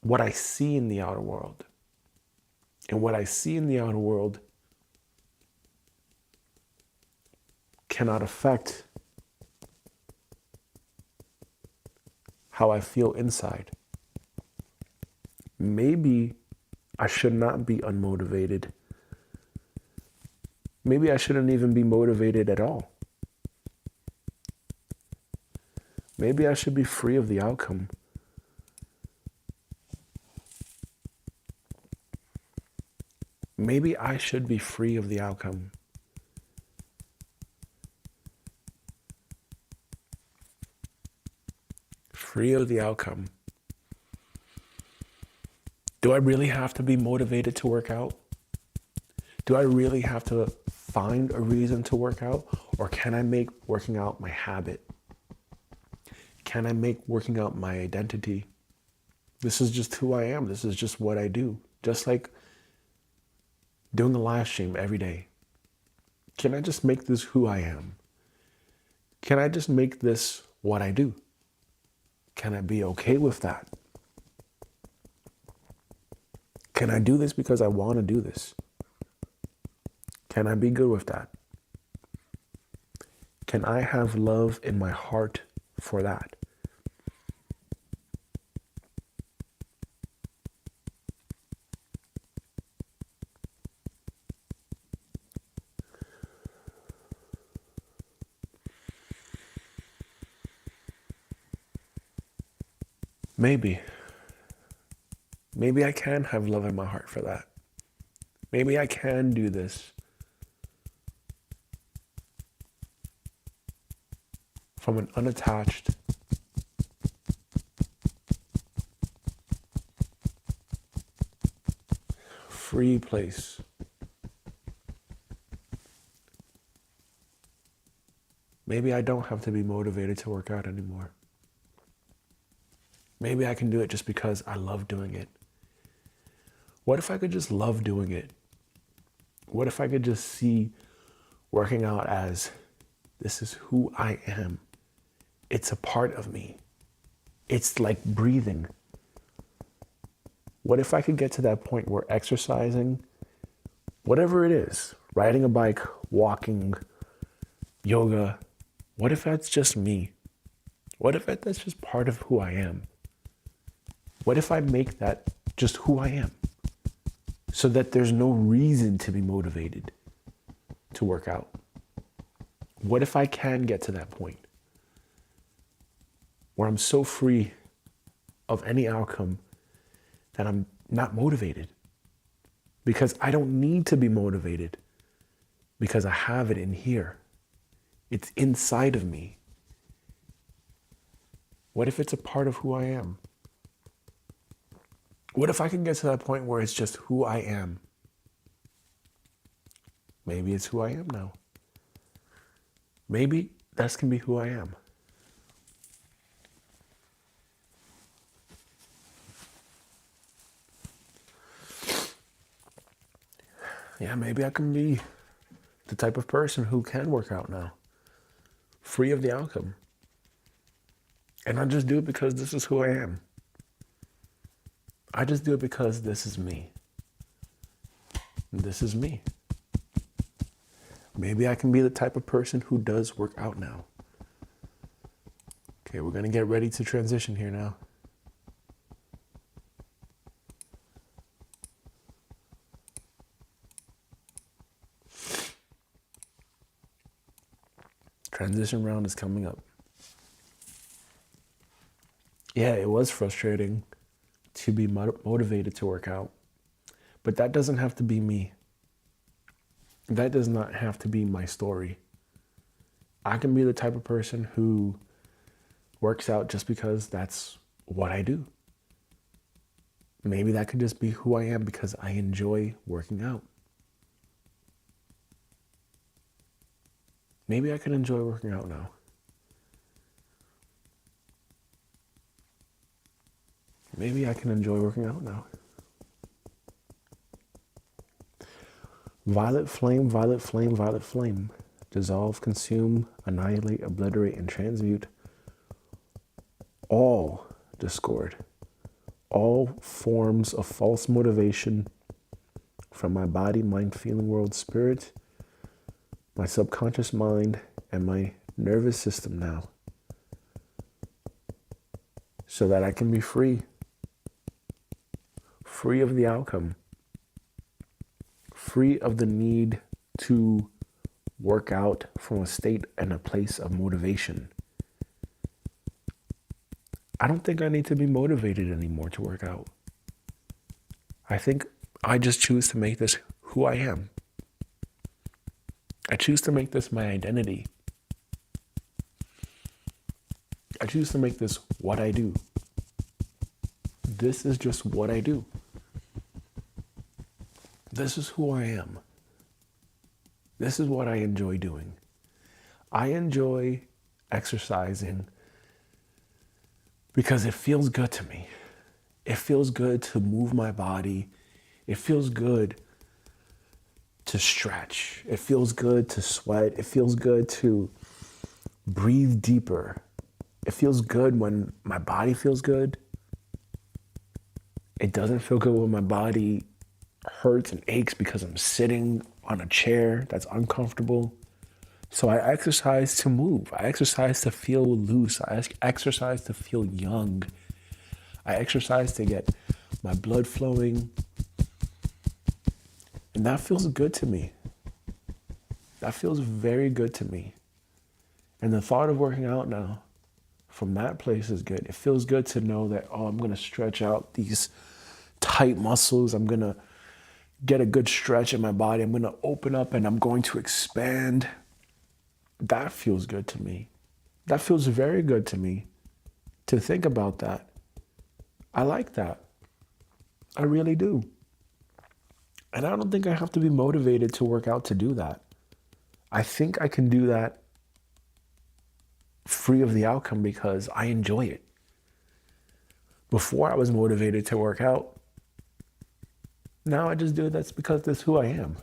what I see in the outer world. And what I see in the outer world cannot affect how I feel inside. Maybe I should not be unmotivated. Maybe I shouldn't even be motivated at all. Maybe I should be free of the outcome. Maybe I should be free of the outcome. Free of the outcome. Do I really have to be motivated to work out? Do I really have to find a reason to work out? Or can I make working out my habit? Can I make working out my identity? This is just who I am. This is just what I do. Just like doing a live stream every day. Can I just make this who I am? Can I just make this what I do? Can I be okay with that? Can I do this because I want to do this? Can I be good with that? Can I have love in my heart for that? Maybe I can have love in my heart for that. Maybe I can do this from an unattached, free place. Maybe I don't have to be motivated to work out anymore. Maybe I can do it just because I love doing it. What if I could just love doing it? What if I could just see working out as, this is who I am. It's a part of me. It's like breathing. What if I could get to that point where exercising, whatever it is, riding a bike, walking, yoga, what if that's just me? What if that's just part of who I am? What if I make that just who I am? So that there's no reason to be motivated to work out. What if I can get to that point where I'm so free of any outcome that I'm not motivated? because I don't need to be motivated because I have it in here. It's inside of me. What if it's a part of who I am? What if I can get to that point where it's just who I am? Maybe it's who I am now. Maybe that's can be who I am. Yeah, maybe I can be the type of person who can work out now, free of the outcome. And I just do it because this is who I am. I just do it because this is me. This is me. Maybe I can be the type of person who does work out now. Okay, we're going to get ready to transition here now. Transition round is coming up. Yeah, it was frustrating to be motivated to work out, but that doesn't have to be me. That does not have to be my story. I can be the type of person who works out just because that's what I do. Maybe that could just be who I am because I enjoy working out. Maybe I can enjoy working out now. Maybe I can enjoy working out now. Violet flame, violet flame, violet flame. Dissolve, consume, annihilate, obliterate, and transmute all discord, all forms of false motivation from my body, mind, feeling world, spirit, my subconscious mind, and my nervous system now, so that I can be free of the outcome, free of the need to work out from a state and a place of motivation. I don't think I need to be motivated anymore to work out. I think I just choose to make this who I am. I choose to make this my identity. I choose to make this what I do. This is just what I do. This is who I am. This is what I enjoy doing. I enjoy exercising because it feels good to me. It feels good to move my body. It feels good to stretch. It feels good to sweat. It feels good to breathe deeper. It feels good when my body feels good. It doesn't feel good when my body hurts and aches because I'm sitting on a chair that's uncomfortable. So I exercise to move. I exercise to feel loose. I exercise to feel young. I exercise to get my blood flowing. And that feels good to me. That feels very good to me. And the thought of working out now from that place is good. It feels good to know that, I'm going to stretch out these tight muscles. I'm going to get a good stretch in my body. I'm going to open up and I'm going to expand. That feels good to me. That feels very good to me to think about that. I like that. I really do. And I don't think I have to be motivated to work out to do that. I think I can do that free of the outcome because I enjoy it. Before I was motivated to work out. Now I just do it. That's because that's who I am.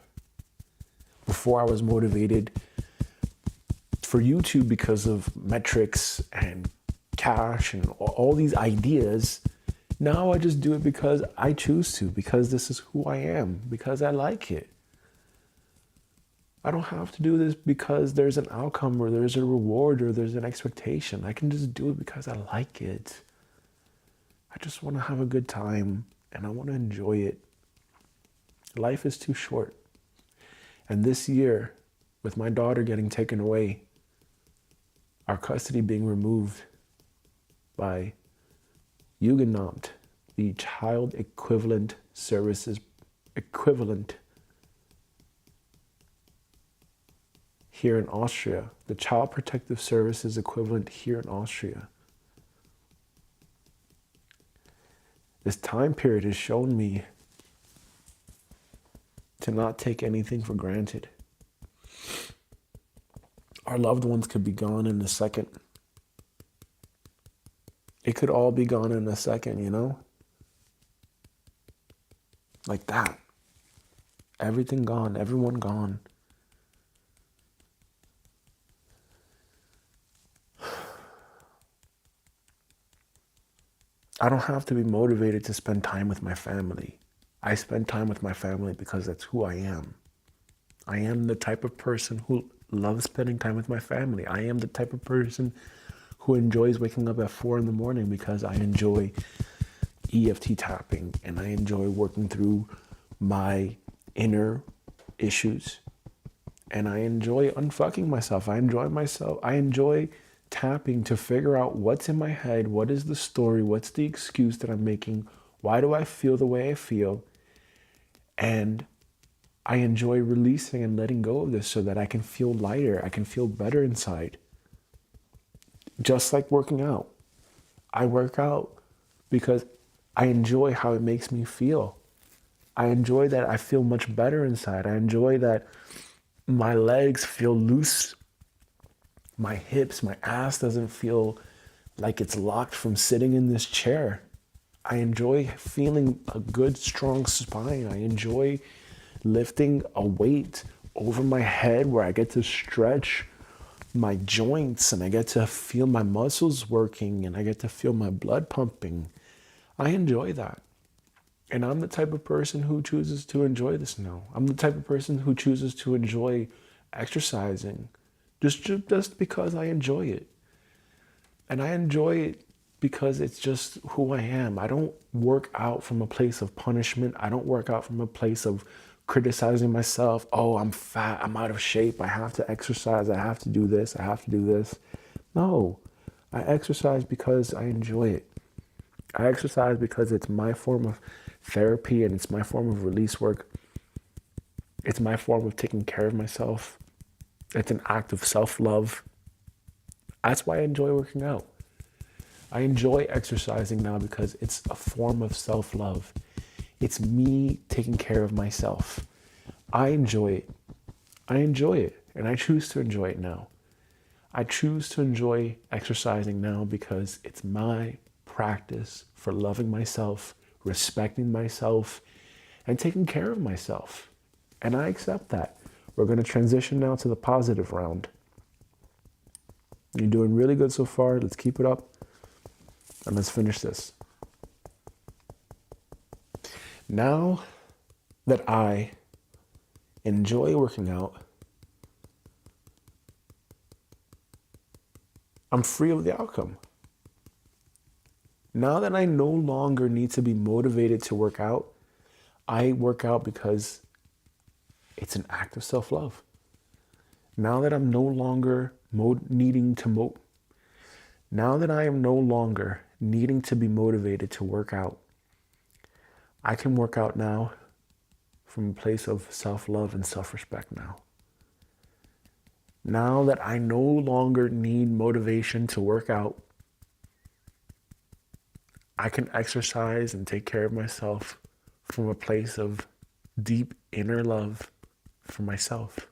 Before I was motivated for YouTube because of metrics and cash and all these ideas. Now I just do it because I choose to, because this is who I am, because I like it. I don't have to do this because there's an outcome or there's a reward or there's an expectation. I can just do it because I like it. I just want to have a good time and I want to enjoy it. Life is too short. And this year, with my daughter getting taken away, our custody being removed by Jugendamt, the Child Equivalent Services equivalent here in Austria, the Child Protective Services equivalent here in Austria. This time period has shown me to not take anything for granted. Our loved ones could be gone in a second. It could all be gone in a second, you know? Like that. Everything gone, everyone gone. I don't have to be motivated to spend time with my family. I spend time with my family because that's who I am. I am the type of person who loves spending time with my family. I am the type of person who enjoys waking up at 4 a.m. because I enjoy EFT tapping and I enjoy working through my inner issues. And I enjoy unfucking myself. I enjoy myself. I enjoy tapping to figure out what's in my head, what is the story, what's the excuse that I'm making, why do I feel the way I feel, and I enjoy releasing and letting go of this so that I can feel lighter, I can feel better inside. Just like working out. I work out because I enjoy how it makes me feel. I enjoy that I feel much better inside. I enjoy that my legs feel loose. My hips, my ass doesn't feel like it's locked from sitting in this chair. I enjoy feeling a good, strong spine. I enjoy lifting a weight over my head where I get to stretch my joints and I get to feel my muscles working and I get to feel my blood pumping. I enjoy that. And I'm the type of person who chooses to enjoy this now. I'm the type of person who chooses to enjoy exercising. Just because I enjoy it. And I enjoy it because it's just who I am. I don't work out from a place of punishment. I don't work out from a place of criticizing myself. Oh, I'm fat. I'm out of shape. I have to exercise. I have to do this. I have to do this. No, I exercise because I enjoy it. I exercise because it's my form of therapy and it's my form of release work. It's my form of taking care of myself. It's an act of self-love. That's why I enjoy working out. I enjoy exercising now because it's a form of self-love. It's me taking care of myself. I enjoy it. I enjoy it, and I choose to enjoy it now. I choose to enjoy exercising now because it's my practice for loving myself, respecting myself, and taking care of myself. And I accept that. We're going to transition now to the positive round. You're doing really good so far. Let's keep it up. And let's finish this. Now that I enjoy working out, I'm free of the outcome. Now that I no longer need to be motivated to work out, I work out because it's an act of self-love. Now that I'm no longer needing to be motivated to work out, I can work out now from a place of self-love and self-respect now. Now that I no longer need motivation to work out, I can exercise and take care of myself from a place of deep inner love for myself.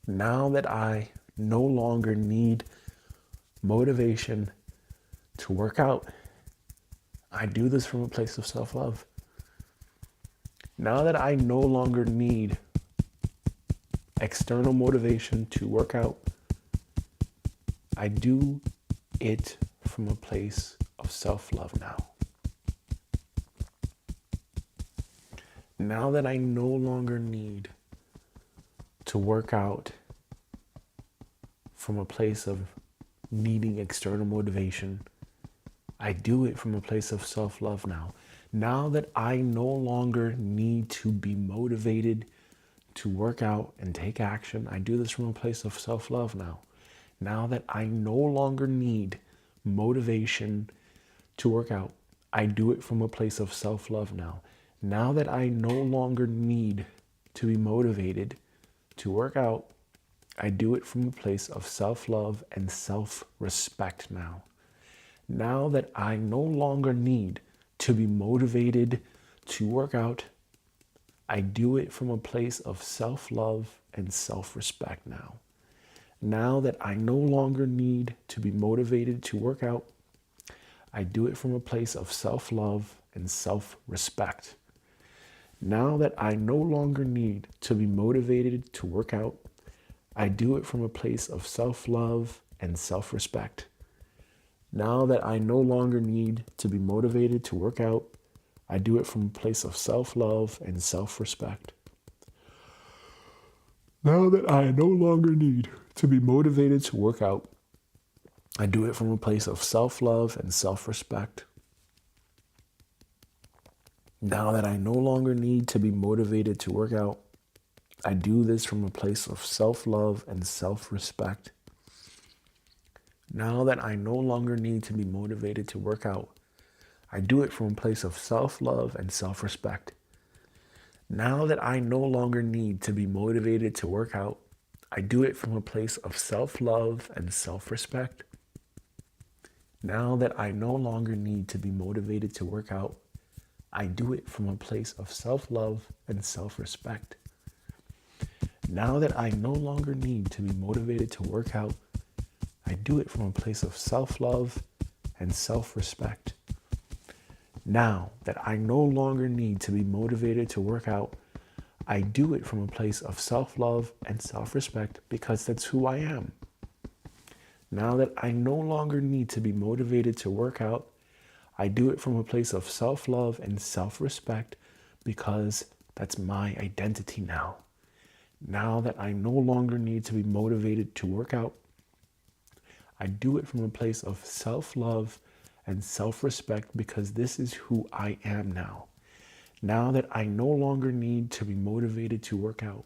Now that I no longer need motivation to work out, I do this from a place of self-love. Now that I no longer need external motivation to work out, I do it from a place of self-love now. Now that I no longer need to work out from a place of needing external motivation, I do it from a place of self-love now. Now that I no longer need to be motivated to work out and take action, I do this from a place of self-love now. Now that I no longer need motivation to work out, I do it from a place of self-love now. Now that I no longer need to be motivated to work out, I do it from a place of self-love and self-respect now. Now that I no longer need to be motivated to work out, I do it from a place of self-love and self-respect now. Now that I no longer need to be motivated to work out, I do it from a place of self-love and self-respect. Now that I no longer need to be motivated to work out, I do it from a place of self-love and self-respect. Now that I no longer need to be motivated to work out, I do it from a place of self-love and self-respect. Now that I no longer need to be motivated to work out, I do it from a place of self-love and self-respect. Now that I no longer need to be motivated to work out, I do this from a place of self-love and self-respect. Now that I no longer need to be motivated to work out, I do it from a place of self-love and self-respect. Now that I no longer need to be motivated to work out, I do it from a place of self-love and self-respect. Now that I no longer need to be motivated to work out, I do it from a place of self-love and self-respect. Now that I no longer need to be motivated to work out, I do it from a place of self-love and self-respect. Now that I no longer need to be motivated to work out, I do it from a place of self-love and self-respect because that's who I am. Now that I no longer need to be motivated to work out, I do it from a place of self-love and self-respect because that's my identity now. Now that I no longer need to be motivated to work out, I do it from a place of self-love and self-respect because this is who I am now. Now that I no longer need to be motivated to work out,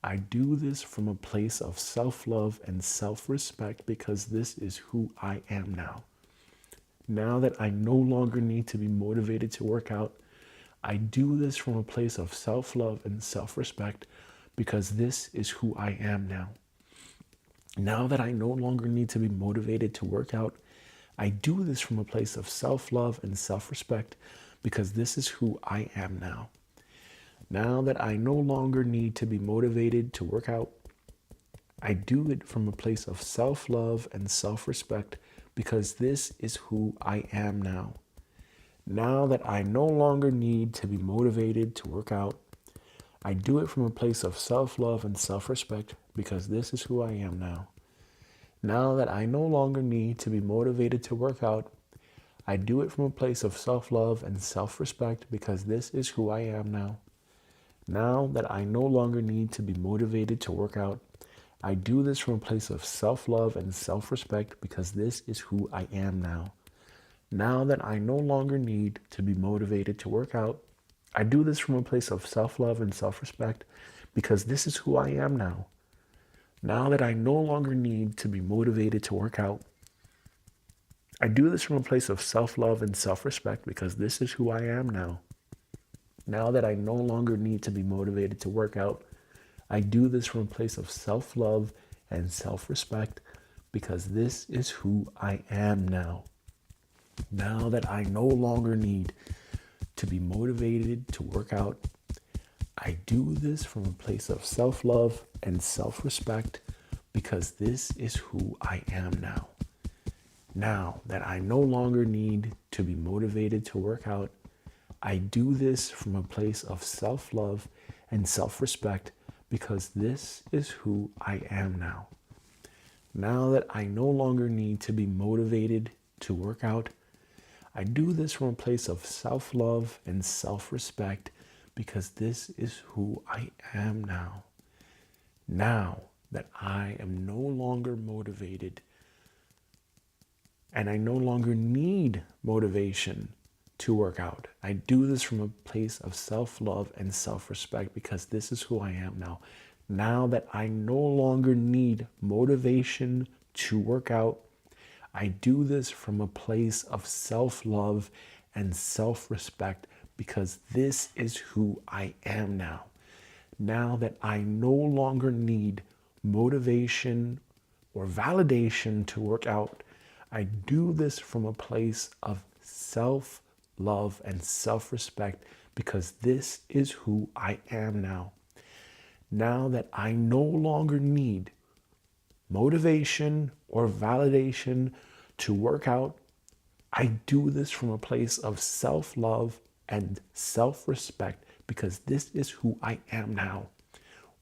I do this from a place of self-love and self-respect because this is who I am now. Now that I no longer need to be motivated to work out, I do this from a place of self-love and self-respect because this is who I am now. Now that I no longer need to be motivated to work out, I do this from a place of self-love and self-respect because this is who I am now. Now that I no longer need to be motivated to work out, I do it from a place of self-love and self-respect because this is who I am now. Now that I no longer need to be motivated to work out, I do it from a place of self-love and self-respect because this is who I am now. Now that I no longer need to be motivated to work out, I do it from a place of self-love and self-respect because this is who I am now. Now that I no longer need to be motivated to work out, I do this from a place of self-love and self-respect because this is who I am now. Now that I no longer need to be motivated to work out, I do this from a place of self-love and self-respect because this is who I am now. Now that I no longer need to be motivated to work out, I do this from a place of self-love and self-respect because this is who I am now. Now that I no longer need to be motivated to work out, I do this from a place of self-love and self-respect because this is who I am now. Now that I no longer need to be motivated to work out, I do this from a place of self-love and self-respect because this is who I am now. Now that I no longer need to be motivated to work out, I do this from a place of self-love and self-respect because this is who I am now. Now that I no longer need to be motivated to work out, I do this from a place of self-love and self-respect because this is who I am now. Now that I am no longer motivated and I no longer need motivation to work out, I do this from a place of self-love and self-respect because this is who I am now. Now that I no longer need motivation to work out, I do this from a place of self-love and self-respect because this is who I am now. Now that I no longer need motivation or validation to work out, I do this from a place of self-love and self-respect because this is who I am now. Now that I no longer need motivation or validation to work out, I do this from a place of self-love and self-respect because this is who I am now.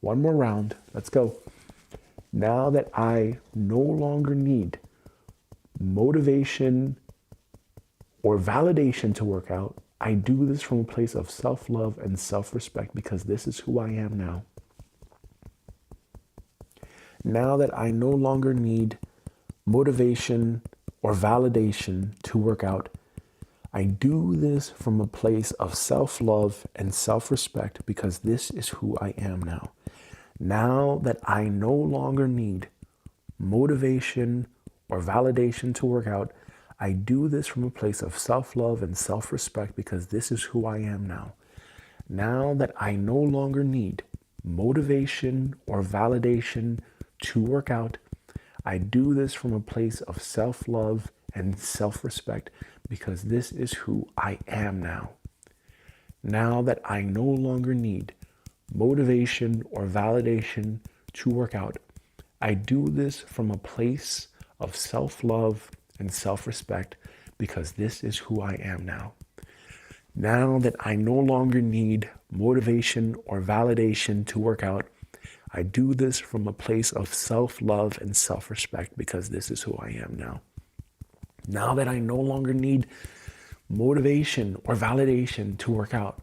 One more round. Let's go. Now that I no longer need motivation or validation to work out, I do this from a place of self-love and self-respect because this is who I am now. Now that I no longer need motivation or validation to work out, I do this from a place of self-love and self-respect because this is who I am now. Now that I no longer need motivation or validation to work out, I do this from a place of self-love and self-respect because this is who I am now. Now that I no longer need motivation or validation to work out, I do this from a place of self-love and self-respect because this is who I am now. Now that I no longer need motivation or validation to work out, I do this from a place of self-love and self-respect because this is who I am now. Now that I no longer need motivation or validation to work out, I do this from a place of self-love and self-respect because this is who I am now. Now that I no longer need motivation or validation to work out,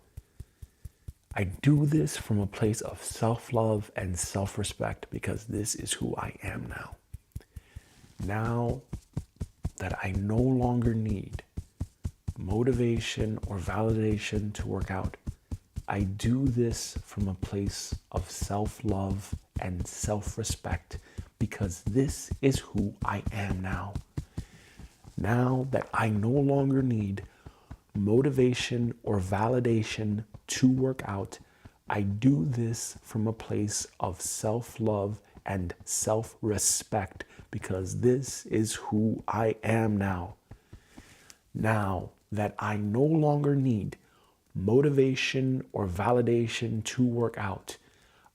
I do this from a place of self-love and self-respect because this is who I am now. Now that I no longer need motivation or validation to work out, I do this from a place of self-love and self-respect because this is who I am now. Now that I no longer need motivation or validation to work out, I do this from a place of self-love and self-respect because this is who I am now. Now that I no longer need motivation or validation to work out,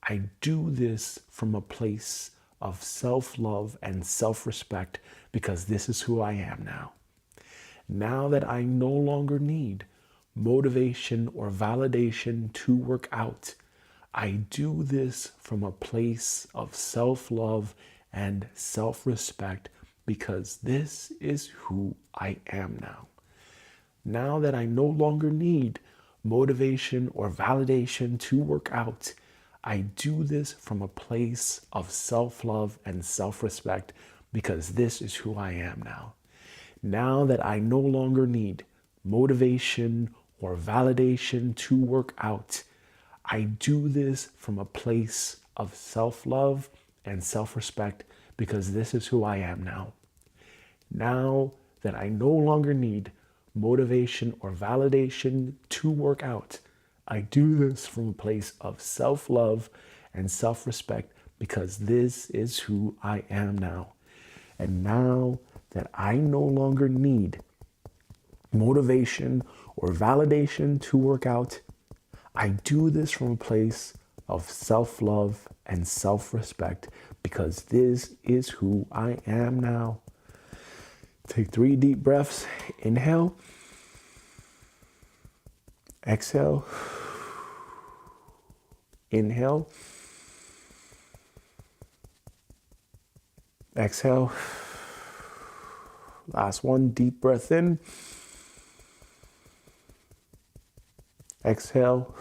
I do this from a place of self-love and self-respect because this is who I am now. Now that I no longer need motivation or validation to work out, I do this from a place of self-love and self-respect because this is who I am now. Now that I no longer need motivation or validation to work out, I do this from a place of self-love and self-respect because this is who I am now. Now that I no longer need motivation or validation to work out, I do this from a place of self-love and self-respect because this is who I am now. Now that I no longer need motivation or validation to work out, I do this from a place of self-love and self-respect because this is who I am now. And now that I no longer need motivation or validation to work out, I do this from a place of self-love and self-respect because this is who I am now. Take 3 deep breaths. Inhale. Exhale. Inhale. Exhale. Last one, deep breath in. Exhale.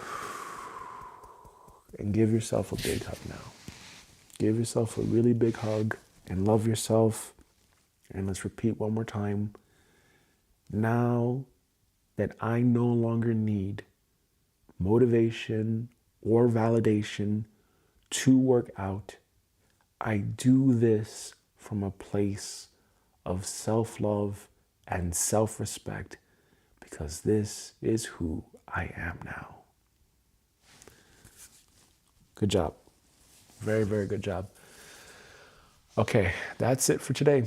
And give yourself a big hug now. Give yourself a really big hug and love yourself. And let's repeat one more time. Now that I no longer need motivation or validation to work out, I do this from a place of self-love and self-respect because this is who I am now. Good job. Very, very good job. Okay, that's it for today.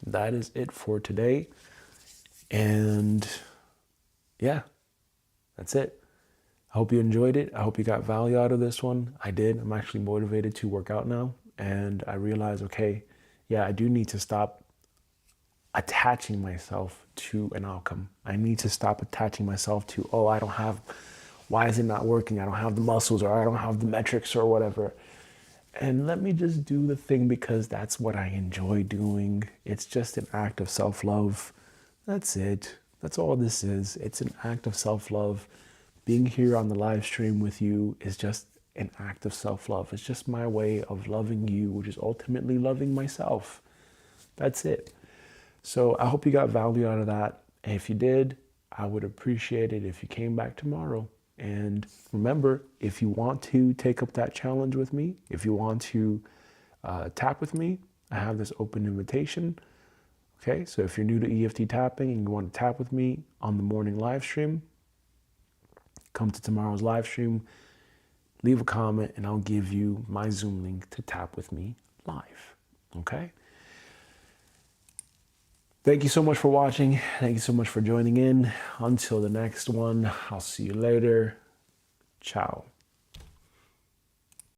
That is it for today. And yeah, that's it. I hope you enjoyed it. I hope you got value out of this one. I did. I'm actually motivated to work out now. And I realized, okay, yeah, I do need to stop attaching myself to an outcome. I need to stop attaching myself to, oh, I don't have, why is it not working? I don't have the muscles, or I don't have the metrics, or whatever. And let me just do the thing because that's what I enjoy doing. It's just an act of self-love. That's it. That's all this is. It's an act of self-love. Being here on the live stream with you is just an act of self-love. It's just my way of loving you, which is ultimately loving myself. That's it. So I hope you got value out of that. And if you did, I would appreciate it if you came back tomorrow. And remember, if you want to take up that challenge with me, if you want to tap with me, I have this open invitation. Okay, so if you're new to EFT tapping and you want to tap with me on the morning live stream, come to tomorrow's live stream, leave a comment, and I'll give you my Zoom link to tap with me live. Okay? Thank you so much for watching. Thank you so much for joining in. Until the next one, I'll see you later. Ciao.